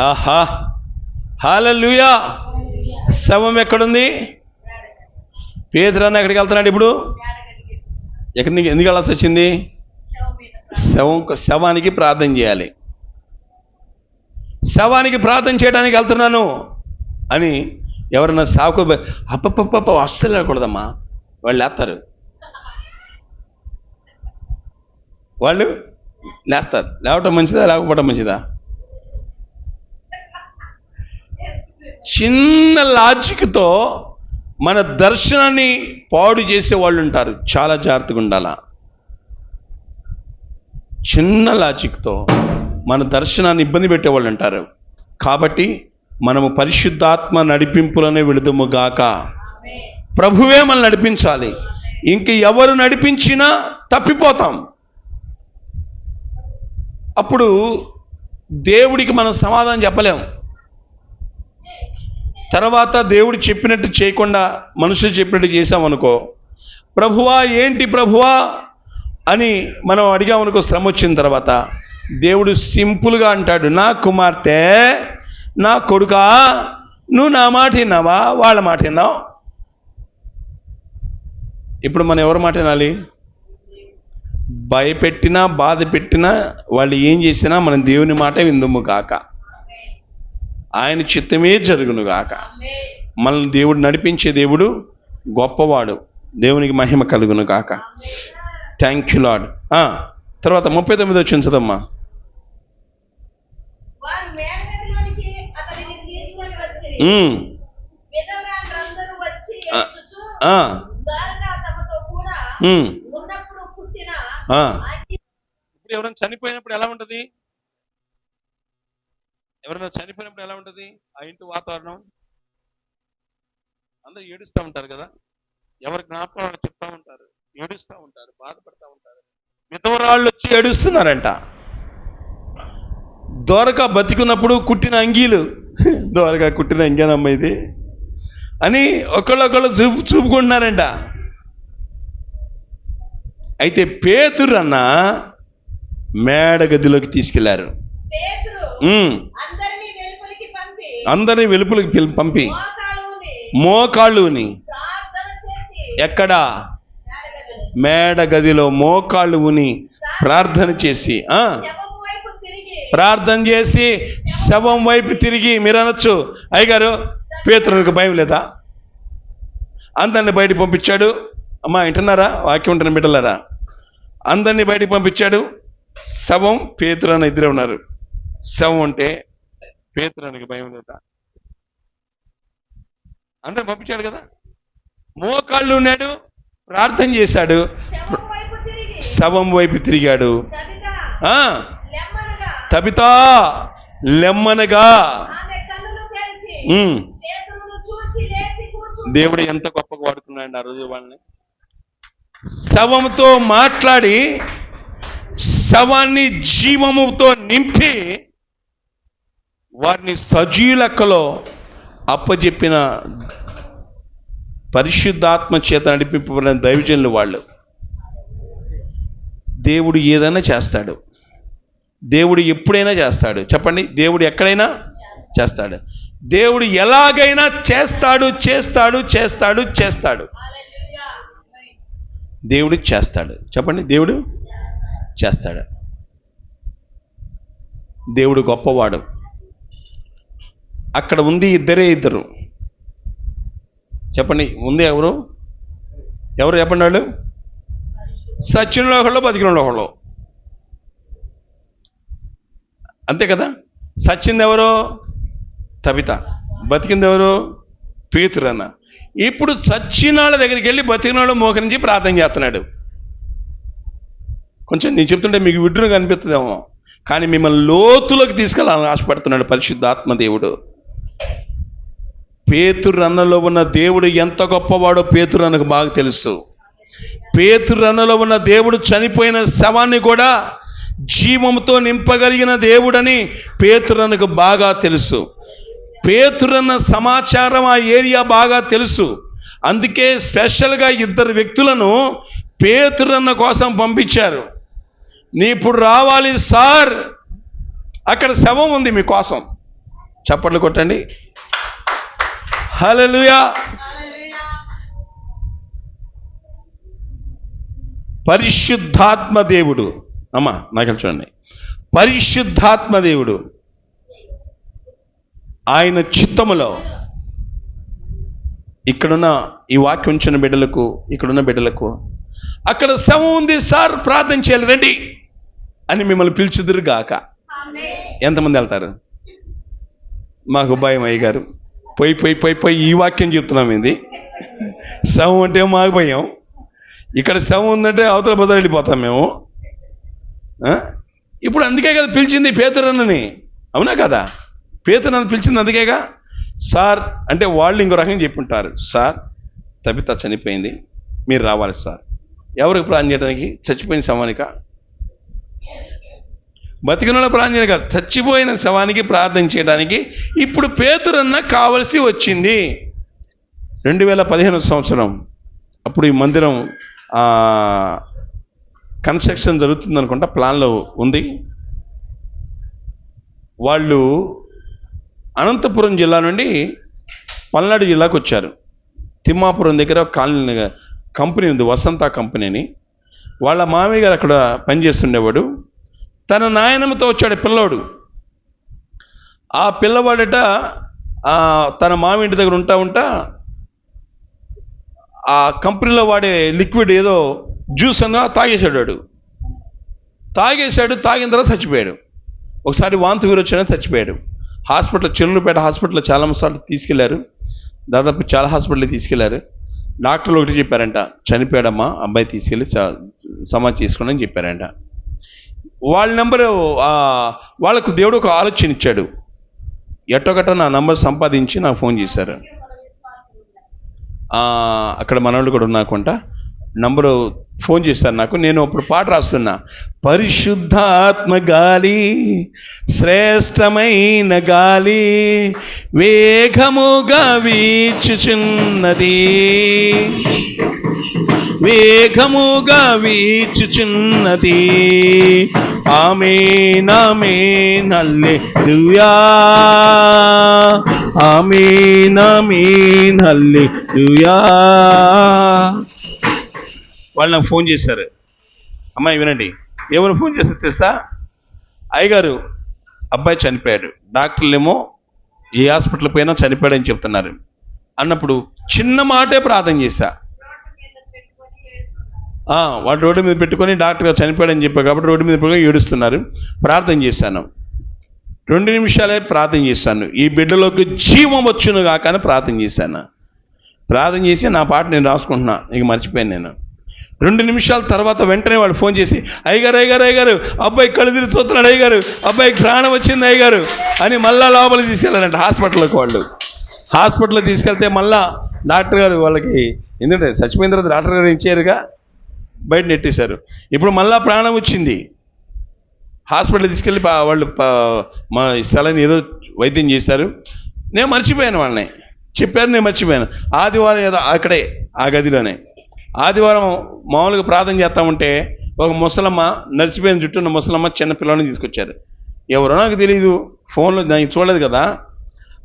ఆహా, హల్లెలూయా. శవం ఎక్కడుంది? పేతురన్న ఎక్కడికి వెళ్తున్నాడు ఇప్పుడు? ఎందుకు వెళ్ళాల్సి వచ్చింది? శవానికి ప్రార్థన చేయాలి. శవానికి ప్రార్థన చేయడానికి వెళ్తున్నాను అని ఎవరన్నా సాకు అప్పప్ప అస్సలు వెళ్ళకూడదమ్మా. వాళ్ళు లేస్తారు, లేవటం మంచిదా లేకపోవటం మంచిదా? చిన్న లాజిక్తో మన దర్శనాన్ని పాడు చేసే వాళ్ళు ఉంటారు. చాలా జాగ్రత్తగా ఉండాలా. చిన్న లాజిక్తో మన దర్శనాన్ని ఇబ్బంది పెట్టేవాళ్ళు ఉంటారు. కాబట్టి మనము పరిశుద్ధాత్మ నడిపింపులనే వెళుదుము గాక. ప్రభువే మనల్ని నడిపించాలి. ఇంక ఎవరు నడిపించినా తప్పిపోతాం. అప్పుడు దేవుడికి మనం సమాధానం చెప్పలేం. తర్వాత దేవుడు చెప్పినట్టు చేయకుండా మనుషులు చెప్పినట్టు చేసామనుకో, ప్రభువా ఏంటి ప్రభువా అని మనం అడిగామనుకో, శ్రమ వచ్చిన తర్వాత దేవుడు సింపుల్గా అంటాడు, నా కుమార్తె నా కొడుకా, నువ్వు నా మాట విన్నావా, వాళ్ళ మాట విన్నావు? ఇప్పుడు మనం ఎవరి మాట వినాలి? భయపెట్టినా బాధ పెట్టినా వాళ్ళు ఏం చేసినా మనం దేవుని మాట విందుము గాక, ఆయన చిత్తమే జరుగును గాక. మనల్ని దేవుడు నడిపించే దేవుడు గొప్పవాడు. దేవునికి మహిమ కలుగును గాక. Thank you lord. తర్వాత 39 వచ్చింది చదమ్మా. ఇప్పుడు ఎవరైనా చనిపోయినప్పుడు ఎలా ఉంటుంది? ఎవరైనా చనిపోయినప్పుడు ఎలా ఉంటుంది ఆ ఇంటి వాతావరణం? అందరూ ఏడుస్తూ ఉంటారు కదా, ఎవరి జ్ఞాపకం చెప్తా ఉంటారు, ఏడుస్తూ ఉంటారు, బాధపడతా ఉంటారు. విధవరాళ్ళు వచ్చి ఏడుస్తున్నారంట. దోరగా బతికున్నప్పుడు కుట్టిన అంగీలు, దోరగా కుట్టిన అంగేనమ్మ ఇది అని ఒకళ్ళొకళ్ళు చూపుకుంటున్నారంట. అయితే పేతురు అన్న మేడ గదిలోకి తీసుకెళ్లారు. అందరినీ వెలుపలికి పంపి మోకాళ్ళుని, ఎక్కడ? మేడ గదిలో మోకాళ్ళు ఉని ప్రార్థన చేసి శవం వైపు తిరిగి, మీరు అనొచ్చు, అయ్యగారు పేతురునికి భయం లేదా? అందరిని బయటికి పంపించాడు. అమ్మా వింటున్నారా? వాక్యం ఉంటున్న బిడ్డలారా, అందరినీ బయటికి పంపించాడు. శవం, పేతురు అన్న ఇద్దరే ఉన్నారు. శవం ఉంటే పేతురునికి భయం లేదా? అందరిని పంపించాడు కదా. మోకాళ్ళు ఉన్నాడు, ప్రార్థన చేశాడు, శవం వైపు తిరిగాడు. తబితా లెమ్మనగా. దేవుడు ఎంత గొప్పగా వాడుకున్నాడు ఆ రోజు వాళ్ళని. శవంతో మాట్లాడి శవాన్ని జీవముతో నింపి వారిని సజీలకలో అప్పచెప్పిన పరిశుద్ధాత్మ చేత నడిపింపబడిన దైవజనులు వాళ్ళు. దేవుడు ఏదైనా చేస్తాడు. దేవుడు ఎప్పుడైనా చేస్తాడు. చెప్పండి, దేవుడు ఎక్కడైనా చేస్తాడు. దేవుడు ఎలాగైనా చేస్తాడు, చేస్తాడు, చేస్తాడు, చేస్తాడు. దేవుడు చేస్తాడు. చెప్పండి, దేవుడు చేస్తాడు. దేవుడు గొప్పవాడు. అక్కడ ఉంది ఇద్దరు. చెప్పండి, ఉంది ఎవరు? చెప్పండి వాళ్ళు. సచిన ఒకళ్ళు, బతికిన ఒకళ్ళు. అంతే కదా. సచ్చింది ఎవరో? తబిత. బతికింది ఎవరు? పేతురు అన్న. ఇప్పుడు చచ్చిన వాళ్ళ దగ్గరికి వెళ్ళి బతికిన వాళ్ళు మోకరించి ప్రార్థన చేస్తున్నాడు. కొంచెం నేను చెప్తుంటే మీకు విడ్డూరంగా అనిపిస్తుందేమో, కానీ మిమ్మల్ని లోతులోకి తీసుకెళ్ళాలని ఆశపడుతున్నాడు పరిశుద్ధాత్మ దేవుడు. పేతురు అన్నలో ఉన్న దేవుడు ఎంత గొప్పవాడో పేతురు అన్నకు బాగా తెలుసు. పేతురు అన్నలో ఉన్న దేవుడు చనిపోయిన శవాన్ని కూడా జీవంతో నింపగలిగిన దేవుడని పేతురు అన్నకు బాగా తెలుసు. పేతురు అన్న సమాచారం ఆ ఏరియా బాగా తెలుసు. అందుకే స్పెషల్గా ఇద్దరు వ్యక్తులను పేతురు అన్న కోసం పంపించారు. నీ ఇప్పుడు రావాలి సార్, అక్కడ శవం ఉంది మీకోసం. చప్పట్లు కొట్టండి. హల్లెలూయా. పరిశుద్ధాత్మ దేవుడు. అమ్మా నాకు చూడండి, పరిశుద్ధాత్మ దేవుడు ఆయన చిత్తములో ఇక్కడున్న ఈ వాక్యం ఉంచిన బిడ్డలకు, ఇక్కడున్న బిడ్డలకు అక్కడ శవం ఉంది సార్, ప్రార్థన చేయాలి రండి అని మిమ్మల్ని పిలుచుదురు గాక. ఎంతమంది వెళ్తారు? మాకు భయం అయ్యగారు, పోయి ఈ వాక్యం చెప్తున్నాం. ఇది శవం అంటే మాకు భయం. ఇక్కడ శవం ఉందంటే అవతల బదులు వెళ్ళిపోతాం మేము. ఇప్పుడు అందుకే కదా పిలిచింది పేతురన్నని, అవునా కదా? పేతురన్న పిలిచింది అందుకేగా. సార్ అంటే వాళ్ళు ఇంకో రకంగా చెప్పుంటారు, సార్ తబిత చనిపోయింది, మీరు రావాలి సార్. ఎవరికి ప్రార్థన చేయడానికి? చచ్చిపోయిన శవానిక? బతికిన ప్రార్థన చేయడం కాదు, చచ్చిపోయిన శవానికి ప్రార్థన చేయడానికి ఇప్పుడు పేతురన్న కావలసి వచ్చింది. 2015 సంవత్సరం అప్పుడు ఈ మందిరం కన్స్ట్రక్షన్ జరుగుతుంది అనుకుంటా, ప్లాన్లో ఉంది. వాళ్ళు అనంతపురం జిల్లా నుండి పల్నాడు జిల్లాకు వచ్చారు. తిమ్మాపురం దగ్గర కంపెనీ ఉంది, వసంత కంపెనీ అని. వాళ్ళ మామయ్య గారు అక్కడ పనిచేస్తుండేవాడు. తన నాయనమ్మతో వచ్చాడు పిల్లోడు. ఆ పిల్లవాడట తన మామ ఇంటి దగ్గర ఉంటా ఆ కంపెనీలో వాడే లిక్విడ్ ఏదో జ్యూస్ అన్నా తాగేశాడు. తాగిన తర్వాత చచ్చిపోయాడు. ఒకసారి వాంతి వీరొచ్చిన చచ్చిపోయాడు. హాస్పిటల్, చెన్నూరుపేట హాస్పిటల్లో చాలాసార్లు తీసుకెళ్లారు, దాదాపు చాలా హాస్పిటల్కి తీసుకెళ్లారు. డాక్టర్లు ఒకటి చెప్పారంట, చనిపోయాడమ్మా, అబ్బాయి తీసుకెళ్ళి సమాధి చేసుకోండి అని చెప్పారంట. వాళ్ళ నెంబరు వాళ్ళకు దేవుడు ఒక ఆలోచన ఇచ్చాడు. ఎట్టొకట నా నంబర్ సంపాదించి నాకు ఫోన్ చేశారు. అక్కడ మనవాళ్ళు కూడా ఉన్నాకుంటా నంబరు ఫోన్ చేశారు నాకు. నేను అప్పుడు పాట రాస్తున్నా. పరిశుద్ధాత్మ గాలి, శ్రేష్టమైన గాలి, వేగముగా వీచుచున్నది, వేగముగా వీచుచున్నది. ఆమేన్ ఆమేన్ హల్లెలూయా, ఆమేన్ ఆమేన్ హల్లెలూయా. వాళ్ళు నాకు ఫోన్ చేశారు. అమ్మాయి వినండి, ఎవరు ఫోన్ చేశారు తెలుసా? అయ్యగారు, అబ్బాయి చనిపోయాడు, డాక్టర్లేమో ఏ హాస్పిటల్ పోయినా చనిపోయాడని చెప్తున్నారు అన్నప్పుడు చిన్న మాటే ప్రార్థన చేశా. వాడు రోడ్డు మీద పెట్టుకొని డాక్టర్ గారు చనిపోయాడని చెప్పారు కాబట్టి రోడ్డు మీద పెట్టుకొని ఏడుస్తున్నారు. ప్రార్థన చేశాను, 2 నిమిషాలే ప్రార్థన చేశాను. ఈ బిడ్డలోకి జీవం వచ్చును కాక అని ప్రార్థన చేశాను. ప్రార్థన చేసి నా పాట నేను రాసుకుంటున్నా, ఇక మర్చిపోయాను నేను. 2 నిమిషాల తర్వాత వెంటనే వాడు ఫోన్ చేసి, అయ్యగారు అబ్బాయి కళ్ళు తిరిగి చూస్తున్నాడు, అయ్యగారు అబ్బాయికి ప్రాణం వచ్చింది అయ్యగారు అని మళ్ళా లోపలికి తీసుకెళ్ళారంట హాస్పిటల్కి. వాళ్ళు హాస్పిటల్కి తీసుకెళ్తే మళ్ళా డాక్టర్ గారు వాళ్ళకి, ఎందుకంటే చచ్చిపోయిన తర్వాత డాక్టర్ గారు ఇచ్చారుగా, బయట నెట్టేశారు. ఇప్పుడు మళ్ళా ప్రాణం వచ్చింది. హాస్పిటల్ తీసుకెళ్ళి వాళ్ళు మా స్థలాన్ని ఏదో వైద్యం చేశారు. నేను మర్చిపోయాను, వాళ్ళని చెప్పారు, నేను మర్చిపోయాను. ఆదివారం ఏదో అక్కడే ఆ గదిలోనే ఆదివారం మామూలుగా ప్రార్థన చేస్తా ఉంటే ఒక ముసలమ్మ, నడిచిపోయిన జుట్టున్న ముసలమ్మ చిన్న పిల్లని తీసుకొచ్చారు. ఎవరో నాకు తెలియదు, ఫోన్లో దానికి చూడలేదు కదా.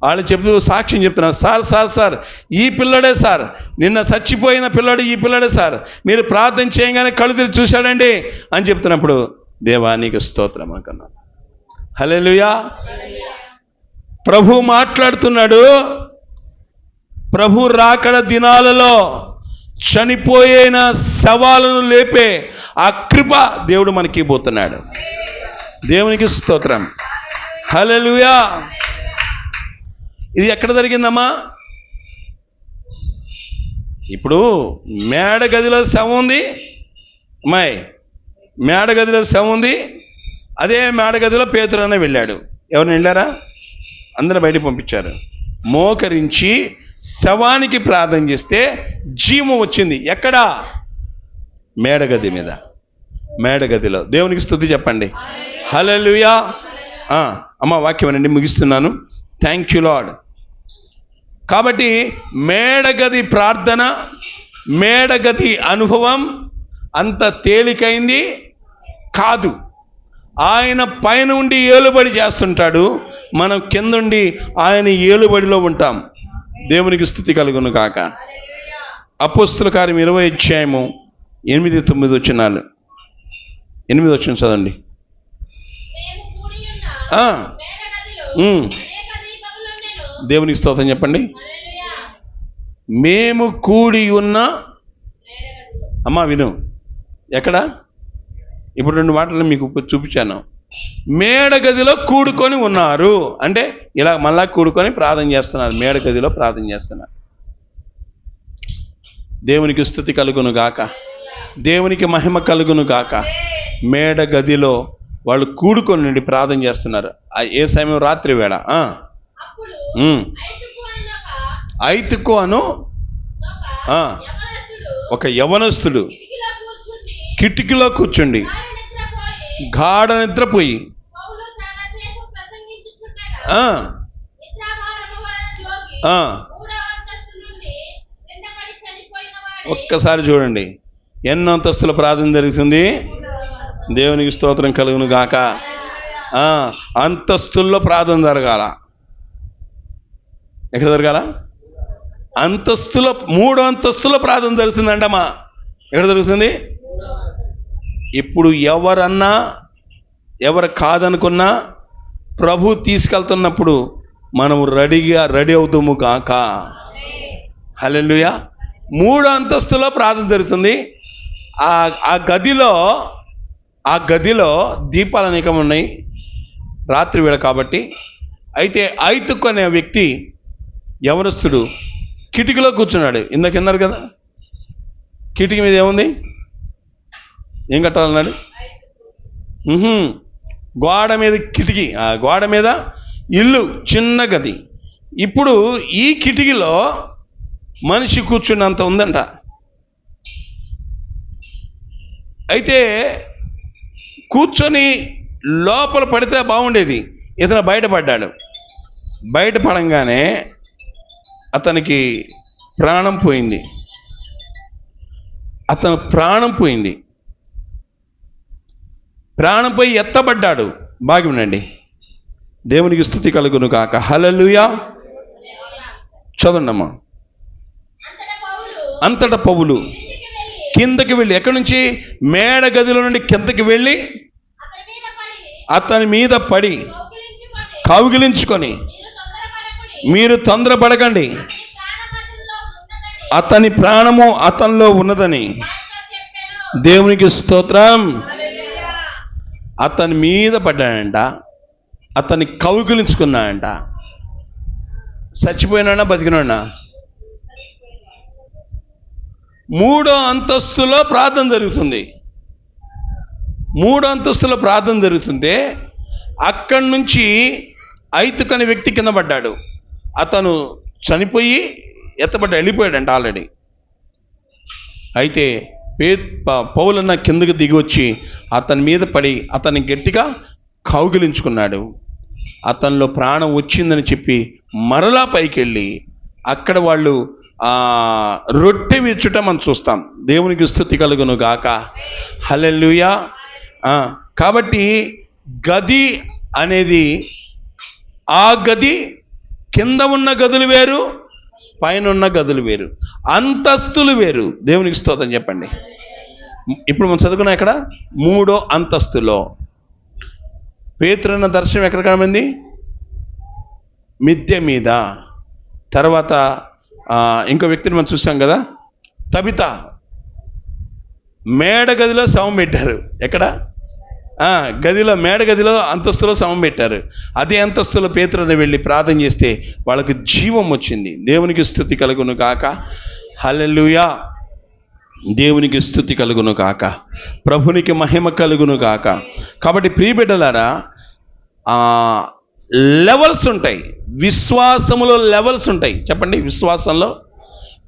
వాళ్ళు చెప్తూ సాక్ష్యం చెప్తున్నారు, సార్ ఈ పిల్లడే సార్, నిన్న చచ్చిపోయిన పిల్లడు ఈ పిల్లడే సార్, మీరు ప్రార్థన చేయగానే కళ్ళు తెరిచి చూశాడండి అని చెప్తున్నప్పుడు దేవా నీకు స్తోత్రం అనుకున్నా. హల్లెలూయా. ప్రభు మాట్లాడుతున్నాడు. ప్రభు రాకడ దినాలలో చనిపోయిన శవాలను లేపే ఆ కృప దేవుడు మనకి ఇవ్వబోతున్నాడు. దేవునికి స్తోత్రం. హల్లెలూయా. ఇది ఎక్కడ జరిగిందమ్మా? ఇప్పుడు మేడగదిలో శవం ఉంది అమ్మాయి, మేడగదిలో శవం ఉంది. అదే మేడగదిలో పేతురు అనే వెళ్ళాడు. ఎవరిని వెళ్ళారా? అందరూ బయటకు పంపించారు. మోకరించి శవానికి ప్రార్థన చేస్తే జీవం వచ్చింది. ఎక్కడా? మేడగది మీద, మేడగదిలో. దేవునికి స్తుతి చెప్పండి. హల్లెలూయా. అమ్మ వాక్యం అనండి, ముగిస్తున్నాను. Thank you lord. కాబట్టి మేడగది ప్రార్థన, మేడగది అనుభవం అంత తేలికైంది కాదు. ఆయన పైన ఉండి ఏలుబడి చేస్తుంటాడు, మనం కిందుండి ఆయన ఏలుబడిలో ఉంటాం. దేవునికి స్తుతి కలుగును కాక. అపోస్తుల కార్యం 20వ అధ్యాయము 8-9 వచనాలు. 8వ వచనం చదవండి. దేవునికి స్తోత్రం చెప్పండి. మేము కూడి ఉన్న, అమ్మ విను, ఎక్కడ? ఇప్పుడు 2 మాటలు మీకు చూపించాను. మేడగదిలో కూడుకొని ఉన్నారు అంటే ఇలా మళ్ళా కూడుకొని ప్రార్థన చేస్తున్నారు, మేడగదిలో ప్రార్థన చేస్తున్నారు. దేవునికి స్తుతి కలుగును గాక, దేవునికి మహిమ కలుగును గాక. మేడగదిలో వాళ్ళు కూడుకొని నుండి ప్రార్థన చేస్తున్నారు. ఏ సమయం? రాత్రి వేళ. ఐతుకు అను ఒక యవనస్తుడు కిటికీలో కూర్చుండి గాఢ నిద్రపోయి ఒక్కసారి చూడండి, ఎన్నో అంతస్తుల ప్రార్థన జరుగుతుంది. దేవునికి స్తోత్రం కలుగును గాక. అంతస్తుల్లో ప్రార్థన జరగాల. ఎక్కడ జరగాల? అంతస్తులో, 3వ అంతస్తులో ప్రార్థన జరుగుతుందంటమ్మా. ఎక్కడ జరుగుతుంది? ఇప్పుడు ఎవరన్నా ఎవరు కాదనుకున్నా ప్రభు తీసుకెళ్తున్నప్పుడు మనం రెడీ అవుతాము కాక. హల్లెలూయా. 3వ అంతస్తులో ప్రార్థన జరుగుతుంది. ఆ గదిలో దీపాలు అనేకం ఉన్నాయి, రాత్రి వేళ కాబట్టి. అయితే ఐతుకు అనే వ్యక్తి యవనస్తుడు కిటికీలో కూర్చున్నాడు. ఇందాక విన్నారు కదా, కిటికీ మీద ఏముంది? ఏం కట్టాలన్నాడు? గోడ మీద కిటికీ, ఆ గోడ మీద ఇల్లు, చిన్న గది. ఇప్పుడు ఈ కిటికీలో మనిషి కూర్చున్నంత ఉందంట. అయితే కూర్చొని లోపల పడితే బాగుండేది. ఇతను బయటపడ్డాడు. బయటపడంగానే అతనికి ప్రాణం పోయింది. ప్రాణం పోయి ఎత్తబడ్డాడు. బాగా వినండి, దేవునికి స్తుతి కలుగును కాక. హల్లెలూయా. చదవండమ్మా. అంతటా పౌలు కిందకి వెళ్ళి, ఎక్కడి నుంచి? మేడ గదిలో నుండి కిందకి వెళ్ళి అతని మీద పడి కౌగిలించుకొని, మీరు తొందరపడకండి, అతని ప్రాణము అతనిలో ఉన్నదని. దేవునికి స్తోత్రం. అతని మీద పడ్డాడంట, అతన్ని కౌగిలించుకున్నాడంట. చచ్చిపోయినా బతికినా? 3వ అంతస్తులో ప్రార్థన జరుగుతుంది. 3వ అంతస్తులో ప్రార్థన జరుగుతుంటే అక్కడి నుంచి ఐతుకు అనే వ్యక్తి కింద పడ్డాడు. అతను చనిపోయి వెళ్ళిపోయాడంట ఆల్రెడీ. అయితే పౌలన్న కిందకి దిగి వచ్చి అతని మీద పడి అతన్ని గట్టిగా కౌగిలించుకున్నాడు. అతనిలో ప్రాణం వచ్చిందని చెప్పి మరలా పైకి వెళ్ళి అక్కడ వాళ్ళు రొట్టె విరుచుట మనం చూస్తాం. దేవునికి స్తుతి కలుగును గాక. హల్లెలూయా. కాబట్టి గది అనేది, ఆ గది కింద ఉన్న గదులు వేరు, పైన ఉన్న గదులు వేరు, అంతస్తులు వేరు. దేవునికి స్తోత్రం చెప్పండి. ఇప్పుడు మనం చదువుకున్నాం ఇక్కడ 3వ అంతస్తులో పేతురన్న దర్శనం ఎక్కడ కనబడింది? మిద్దె మీద. తర్వాత ఇంకో వ్యక్తిని మనం చూసాం కదా, తబిత. మేడ గదిలో శవం పెట్టారు. ఎక్కడ? మేడ గదిలో అంతస్తులో శవం పెట్టారు. అదే అంతస్తులో పేతురుని వెళ్ళి ప్రార్థన చేస్తే వాళ్ళకి జీవం వచ్చింది. దేవునికి స్తుతి కలుగును కాక. హల్లెలూయా. దేవునికి స్తుతి కలుగును కాక. ప్రభునికి మహిమ కలుగును కాక. కాబట్టి ప్రియబిడ్డలారా, లెవెల్స్ ఉంటాయి. విశ్వాసములో లెవెల్స్ ఉంటాయి. చెప్పండి, విశ్వాసంలో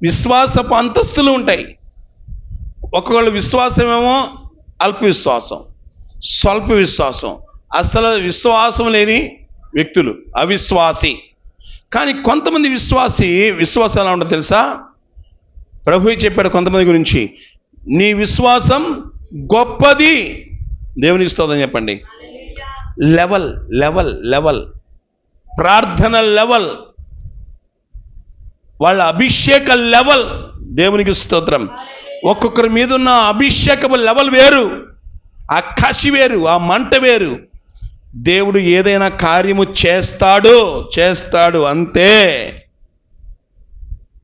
విశ్వాసపు అంతస్తులు ఉంటాయి. ఒక్కొక్కళ్ళు విశ్వాసం ఏమో అల్ప విశ్వాసం, స్వల్ప విశ్వాసం, అసలు విశ్వాసం లేని వ్యక్తులు, అవిశ్వాసి. కానీ కొంతమంది విశ్వాసం ఎలా ఉంటుందో తెలుసా? ప్రభువు చెప్పాడు కొంతమంది గురించి, నీ విశ్వాసం గొప్పది. దేవునికి స్తోత్రం చెప్పండి. లెవెల్ ప్రార్థన లెవెల్, వాళ్ళ అభిషేక లెవెల్. దేవునికి స్తోత్రం. ఒక్కొక్కరి మీద ఉన్న అభిషేకపు లెవెల్ వేరు, ఆ కసి వేరు, ఆ మంట వేరు. దేవుడు ఏదైనా కార్యము చేస్తాడు అంతే.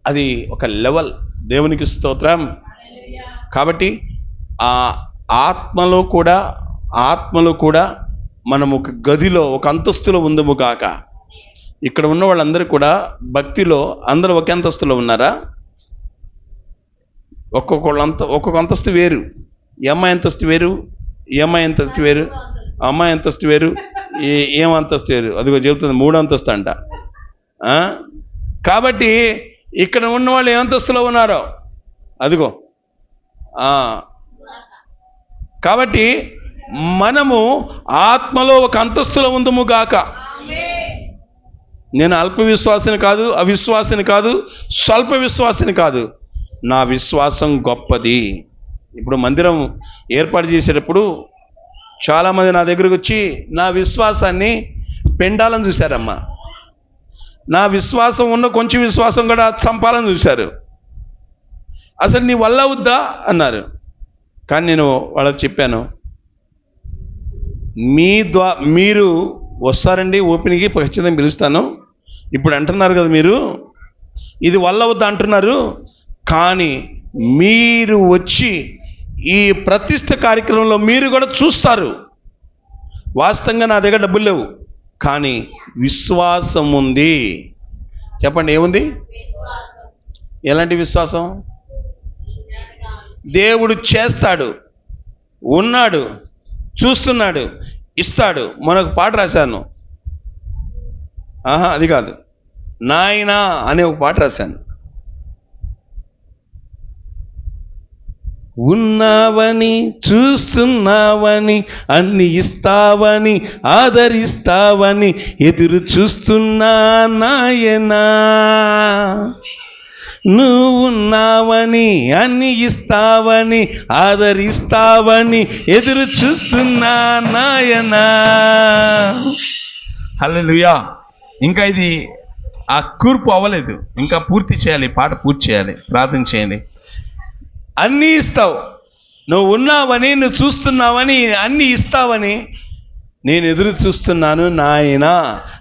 అది ఒక లెవెల్. దేవునికి స్తోత్రం. కాబట్టి ఆ ఆత్మలో కూడా మనం ఒక గదిలో, ఒక అంతస్తులో ఉందము కాక. ఇక్కడ ఉన్న వాళ్ళందరూ కూడా భక్తిలో అందరూ ఒకే అంతస్తులో ఉన్నారా? ఒక్కొక్క అంతస్తు వేరు. ఈ అమ్మాయి అంతస్తు వేరు, ఈ అమ్మాయి అంతస్తు వేరు, అమ్మాయి అంతస్తు వేరు, ఏం అంతస్తు వేరు. అదిగో చెబుతుంది 3వ అంతస్తు అంట. కాబట్టి ఇక్కడ ఉన్న వాళ్ళు ఏ అంతస్తులో ఉన్నారో అదిగో. కాబట్టి మనము ఆత్మలో ఒక అంతస్తులో ఉందము గాక. నేను అల్ప విశ్వాసిని కాదు, అవిశ్వాసిని కాదు, స్వల్ప విశ్వాసిని కాదు. నా విశ్వాసం గొప్పది. ఇప్పుడు మందిరం ఏర్పాటు చేసేటప్పుడు చాలామంది నా దగ్గరకు వచ్చి నా విశ్వాసాన్ని పెండాలని చూశారమ్మా. నా విశ్వాసం ఉన్న కొంచెం విశ్వాసం కూడా చంపాలని చూశారు. అసలు నీ వల్ల అవుద్దా అన్నారు. కానీ నేను వాళ్ళకి చెప్పాను, మీరు వస్తారండి ఓపెన్కి, ఖచ్చితంగా పిలుస్తాను. ఇప్పుడు అంటున్నారు కదా మీరు ఇది వల్ల అవుద్దా అంటున్నారు, కానీ మీరు వచ్చి ఈ ప్రతిష్ఠ కార్యక్రమంలో మీరు కూడా చూస్తారు. వాస్తవంగా నా దగ్గర డబ్బులు లేవు, కానీ విశ్వాసం ఉంది. చెప్పండి, ఏముంది? ఎలాంటి విశ్వాసం? దేవుడు చేస్తాడు, ఉన్నాడు, చూస్తున్నాడు, ఇస్తాడు. మనకు పాట రాశాను, అది కాదు, నాయనా అనే ఒక పాట రాశాను. ఉన్నావని, చూస్తున్నావని, అన్ని ఇస్తావని, ఆదరిస్తావని ఎదురు చూస్తున్నా నాయనా. నువ్వున్నావని, అన్ని ఇస్తావని, ఆదరిస్తావని ఎదురు చూస్తున్నా నాయనా. హల్లెలూయా. ఇంకా ఇది ఆ కూర్పు అవ్వలేదు, ఇంకా పూర్తి చేయాలి, పాట పూర్తి చేయాలి. ప్రార్థన చేయండి. అన్నీ ఇస్తావు, నువ్వు ఉన్నావని, నువ్వు చూస్తున్నావని, అన్నీ ఇస్తావని నేను ఎదురు చూస్తున్నాను నాయనా.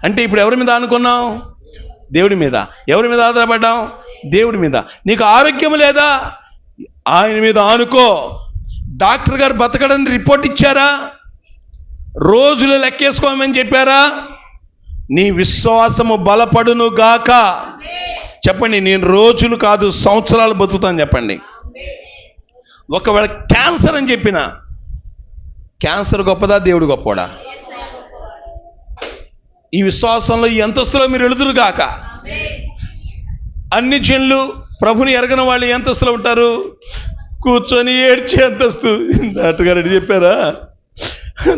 అంటే ఇప్పుడు ఎవరి మీద అనుకున్నావు? దేవుడి మీద. ఎవరి మీద ఆధారపడ్డాం? దేవుడి మీద. నీకు ఆరోగ్యం లేదా? ఆయన మీద ఆనుకో. డాక్టర్ గారు బతకడానికి రిపోర్ట్ ఇచ్చారా? రోజులు లెక్కేసుకోమని చెప్పారా? నీ విశ్వాసము బలపడును గాక. చెప్పండి, నేను రోజులు కాదు సంవత్సరాలు బతుకుతాను చెప్పండి. ఒకవేళ క్యాన్సర్ అని చెప్పిన, క్యాన్సర్ గొప్పదా, దేవుడు గొప్పవాడా? ఈ విశ్వాసంలో ఈ అంతస్తులో మీరు ఎలుదురు గాక. అన్ని జనులు ప్రభుని ఎరగని వాళ్ళు ఏ అంతస్తులో ఉంటారు? కూర్చొని ఏడ్చే అంతస్తు. డాక్టర్ గారు ఎటు చెప్పారా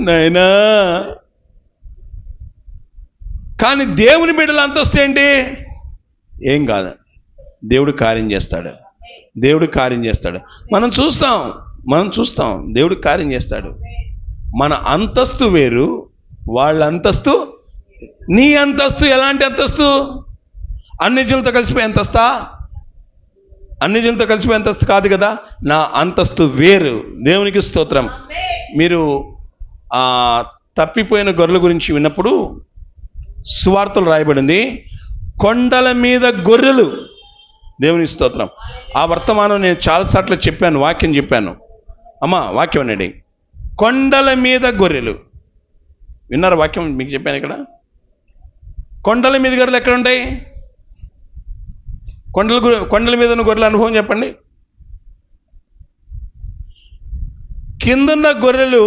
నాయనా? కానీ దేవుని బిడ్డల అంతస్తు ఏంటి? ఏం కాదు, దేవుడు కార్యం చేస్తాడు. దేవుడు కార్యం చేస్తాడు. మనం చూస్తాం దేవుడు కార్యం చేస్తాడు. మన అంతస్తు వేరు, వాళ్ళ అంతస్తు. నీ అంతస్తు ఎలాంటి అంతస్తు? అన్ని జనులతో కలిసిపోయే అంతస్తా? అన్ని జనులతో కలిసిపోయే అంతస్తు కాదు కదా. నా అంతస్తు వేరు. దేవునికి స్తోత్రం. మీరు తప్పిపోయిన గొర్రెల గురించి విన్నప్పుడు సువార్తలు రాయబడింది, కొండల మీద గొర్రెలు. దేవునికి స్తోత్రం. ఆ వర్తమానం నేను చాలాసార్లు చెప్పాను, వాక్యం చెప్పాను. అమ్మా వాక్యం అనండి. కొండల మీద గొర్రెలు విన్నారు? వాక్యం మీకు చెప్పాను. ఇక్కడ కొండల మీద గొర్రెలు ఎక్కడ ఉంటాయి? కొండల మీద ఉన్న గొర్రెల అనుభవం చెప్పండి. కిందున్న గొర్రెలు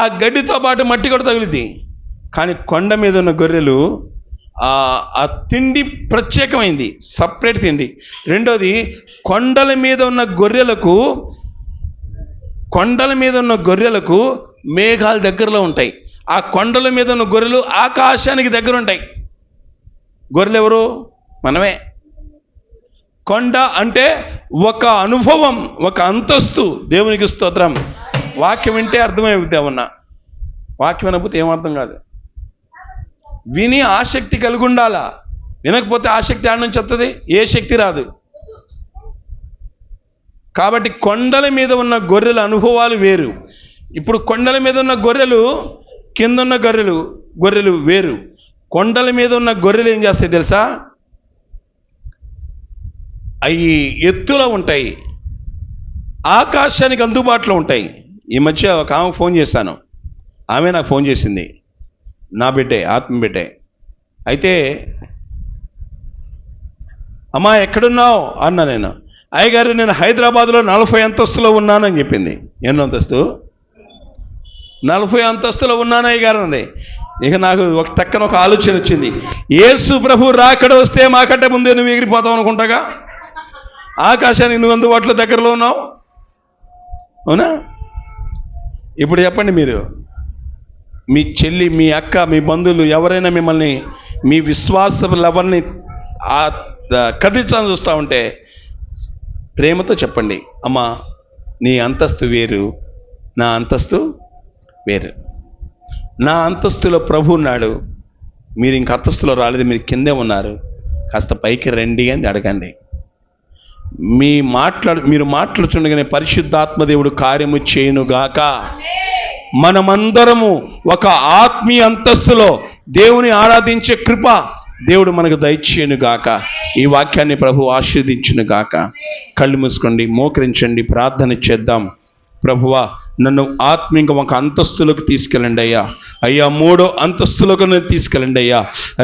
ఆ గడ్డితో పాటు మట్టి కూడా తగులుద్ది, కానీ కొండ మీద ఉన్న గొర్రెలు ఆ తిండి ప్రత్యేకమైంది, సపరేట్ తిండి. రెండోది, కొండల మీద ఉన్న గొర్రెలకు మేఘాలు దగ్గరలో ఉంటాయి. ఆ కొండల మీద ఉన్న గొర్రెలు ఆకాశానికి దగ్గర ఉంటాయి. గొర్రెలు ఎవరు? మనమే. కొండ అంటే ఒక అనుభవం, ఒక అంతస్తు. దేవునికి స్తోత్రం. వాక్యం వింటే అర్థమైపోతే ఉన్నా, వాక్యం అనకపోతే ఏమర్థం కాదు. విని ఆసక్తి కలిగి ఉండాలా. వినకపోతే ఆసక్తి ఆడ నుంచి వస్తుంది, ఏ శక్తి రాదు. కాబట్టి కొండల మీద ఉన్న గొర్రెల అనుభవాలు వేరు. ఇప్పుడు కొండల మీద ఉన్న గొర్రెలు, కింద ఉన్న గొర్రెలు వేరు. కొండల మీద ఉన్న గొర్రెలు ఏం చేస్తాయి తెలుసా? అవి ఎత్తులో ఉంటాయి, ఆకాశానికి అందుబాటులో ఉంటాయి. ఈ మధ్య ఒక ఆమె ఫోన్ చేశాను, ఆమె నాకు ఫోన్ చేసింది, నా బిడ్డే, ఆత్మ బిడ్డే. అయితే అమ్మా ఎక్కడున్నావు అన్నా. నేను అయ్యగారు నేను హైదరాబాద్లో 40 అంతస్తులో ఉన్నానని చెప్పింది. ఎన్నో అంతస్తు? 40 అంతస్తులో ఉన్నాను అయ్యగారు అంది. ఇక నాకు ఒక ఆలోచన వచ్చింది. యేసు ప్రభు రాకడ వస్తే మాకంటే ముందే నువ్వు ఎగిరిపోతావు అనుకుంటాగా. ఆకాశానికి నువ్వు అందుబాటులో దగ్గరలో ఉన్నావు, అవునా? ఇప్పుడు చెప్పండి, మీరు, మీ చెల్లి, మీ అక్క, మీ బంధువులు ఎవరైనా మిమ్మల్ని, మీ విశ్వాసలు ఎవరిని కదిలించాలని చూస్తూ ఉంటే ప్రేమతో చెప్పండి, అమ్మా నీ అంతస్తు వేరు, నా అంతస్తు వేరు. నా అంతస్తులో ప్రభు ఉన్నాడు, మీరు ఇంక అంతస్తులో రాలేదు, మీరు కిందే ఉన్నారు, కాస్త పైకి రండి అని అడగండి. మీరు మాట్లాడుచుండగానే పరిశుద్ధాత్మ దేవుడు కార్యము చేయునుగాక. మనమందరము ఒక ఆత్మీయ అంతస్తులో దేవుని ఆరాధించే కృప దేవుడు మనకు దయచేయునుగాక. ఈ వాక్యాన్ని ప్రభు ఆశీర్వదించునుగాక. కళ్ళు మూసుకోండి, మోకరించండి, ప్రార్థన చేద్దాం. ప్రభువా, నన్ను ఆత్మీయంగా ఒక అంతస్తులకు తీసుకెళ్ళండి అయ్యా. అయ్యా, 3వ అంతస్తులకు నన్ను తీసుకెళ్ళండి అయ్యా.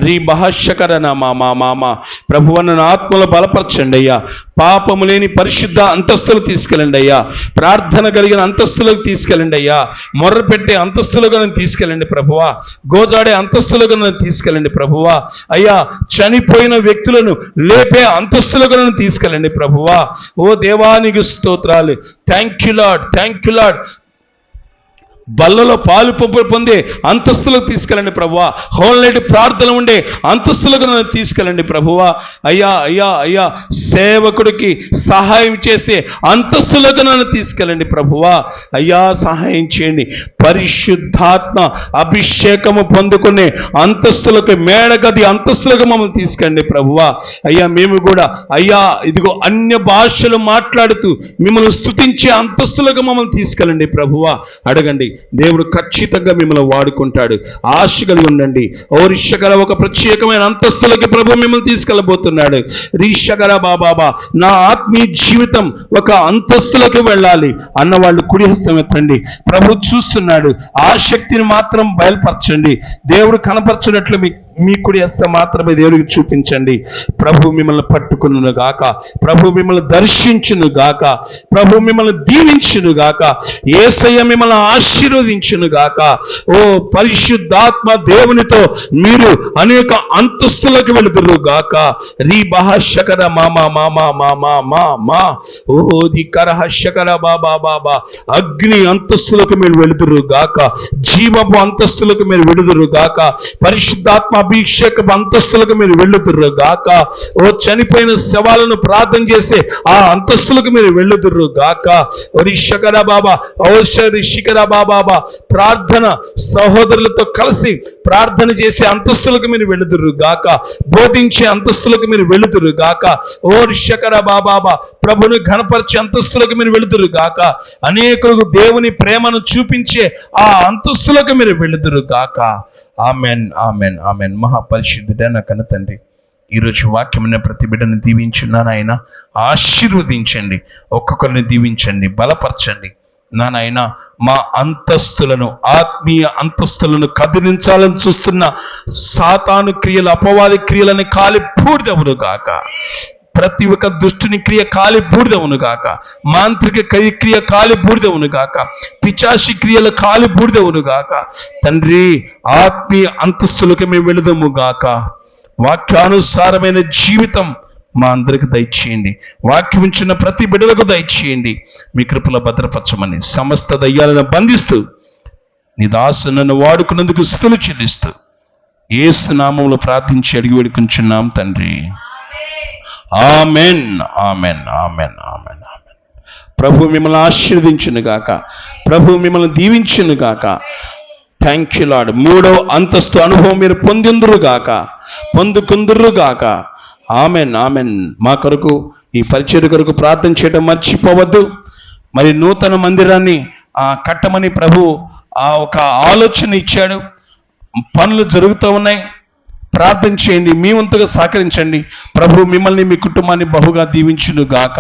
రీ బహశకర మా ప్రభువ, నన్ను ఆత్మలో బలపరచండి అయ్యా. పాపము లేని పరిశుద్ధ అంతస్తులకు తీసుకెళ్ళండి అయ్యా. ప్రార్థన కలిగిన అంతస్తులకు తీసుకెళ్ళండి అయ్యా. మొర్ర పెట్టే అంతస్తులకు నన్ను తీసుకెళ్ళండి ప్రభువా. గోజాడే అంతస్తులకు నన్ను తీసుకెళ్ళండి ప్రభువా. అయ్యా, చనిపోయిన వ్యక్తులను లేపే అంతస్తులకు నన్ను తీసుకెళ్ళండి ప్రభువా. ఓ దేవానికి స్తోత్రాలు. Thank you Lord, thank you Lord. బల్లలో పాలు పొందే అంతస్తులకు తీసుకెళ్ళండి ప్రభువా. హోల్నైట్ ప్రార్థన ఉండే అంతస్తులకు నన్ను తీసుకెళ్ళండి ప్రభువా. అయ్యా అయ్యా అయ్యా, సేవకుడికి సహాయం చేసే అంతస్తులకు నన్ను తీసుకెళ్ళండి ప్రభువా. అయ్యా, సహాయం చేయండి. పరిశుద్ధాత్మ అభిషేకము పొందుకునే అంతస్తులకు, మేడగది అంతస్తులకు మమ్మల్ని తీసుకెళ్ళండి ప్రభువా. అయ్యా, మేము కూడా అయ్యా ఇదిగో అన్య భాషలు మాట్లాడుతూ మిమ్మల్ని స్తుతించే అంతస్తులకు మమ్మల్ని తీసుకెళ్ళండి ప్రభువా. అడగండి, దేవుడు ఖచ్చితంగా మిమ్మల్ని వాడుకుంటాడు. ఆశ కలిగి ఉండండి. ఓ రిషగర, ఒక ప్రత్యేకమైన అంతస్తులకి ప్రభు మిమ్మల్ని తీసుకెళ్ళబోతున్నాడు. రిషగర బాబా, నా ఆత్మీయ జీవితం ఒక అంతస్తులకు వెళ్ళాలి అన్నవాళ్ళు కుడి హస్తం ఎత్తండి. ప్రభు చూస్తున్నాడు. ఆ శక్తిని మాత్రం బయలుపరచండి. దేవుడు కనపరచినట్లు మీ కుడి హస్తం మాత్రమే దేవుడికి చూపించండి. ప్రభు మిమ్మల్ని పట్టుకును గాక. ప్రభు మిమ్మల్ని దర్శించును గాక. ప్రభు మిమ్మల్ని దీవించును గాక. యేసయ్య మిమ్మల్ని ఆశీర్వదించును గాక. ఓ పరిశుద్ధాత్మ దేవునితో మీరు అనేక అంతస్తులకు వెళుతురు గాక. రీ బహశకర మా ఓ దికర హశకర బాబా. అగ్ని అంతస్తులకు మీరు వెళుతురు గాక. జీవపు అంతస్తులకు మీరు వెళుతురు గాక. పరిశుద్ధాత్మ అభిషేకపు అంతస్తులకు మీరు వెళ్ళుతుర్రు గాక. ఓ చనిపోయిన శవాలను ప్రార్థన చేసే ఆ అంతస్తులకు మీరు వెళ్ళుతుర్రు గాక. రిషకర బాబా, రిషికర బాబా, ప్రార్థన సహోదరులతో కలిసి ప్రార్థన చేసే అంతస్తులకు మీరు వెళ్ళుతుర్రు గాక. బోధించే అంతస్తులకు మీరు వెళ్ళుతురు గాక. ఓ రిషకర బాబా, ప్రభుని ఘనపరిచే అంతస్తులకు మీరు వెళుతురు గాక. అనేకులకు దేవుని ప్రేమను చూపించే ఆ అంతస్తులకు మీరు వెళ్ళుతురు గాక. ఆమెన్, ఆమెన్, ఆమెన్. మహాపరిశుద్ధుడైన కన్న తండ్రి, ఈరోజు వాక్యమైన ప్రతి బిడ్డను దీవించున్నాను ఆయన. ఆశీర్వదించండి, ఒక్కొక్కరిని దీవించండి, బలపరచండి నాయన. మా అంతస్తులను, ఆత్మీయ అంతస్తులను కదిలించాలని చూస్తున్న సాతాను క్రియలు, అపవాది క్రియలని కాలి బూడిదవును గాక. ప్రతి ఒక్క దుష్టుని క్రియ కాలి బూడిదవును గాక. మాంత్రిక క్రియ కాలి బూడిదవును గాక. పిచాసి క్రియలు కాలి బూడిదవును గాక. తండ్రి, ఆత్మీయ అంతస్తులకు మేము వెళుదము గాక. వాక్యానుసారమైన జీవితం మా అందరికి దయచేయండి. వాక్యం ఇచ్చిన ప్రతి బిడ్డలకు దయచేయండి. మీ కృపలో భద్రపరచమని సమస్త దయ్యాలను బంధిస్తూ నీ దాసు నన్ను వాడుకున్నందుకు స్తుతులు చెల్లిస్తూ యేసు నామములో ప్రార్థించి అడిగి వేడుకుంటున్నాం తండ్రి. ఆమెన్, ఆమెన్, ఆమెన్, ఆమెన్, ఆమెన్. ప్రభు మిమ్మల్ని ఆశీర్వదించును గాక. ప్రభు మిమ్మల్ని దీవించును గాక. Thank you Lord. 3వ అంతస్తు అనుభవం మీరు పొందుకుందురు గాక. ఆమెన్, ఆమెన్. మా కొరకు, ఈ పరిచర్య కొరకు ప్రార్థన చేయడం మర్చిపోవద్దు. మరి నూతన మందిరాన్ని కట్టమని ప్రభు ఒక ఆలోచన ఇచ్చాడు. పనులు జరుగుతూ ఉన్నాయి. ప్రార్థన చేయండి, మీ వంతుగా సహకరించండి. ప్రభు మిమ్మల్ని, మీ కుటుంబాన్ని బహుగా దీవించును గాక.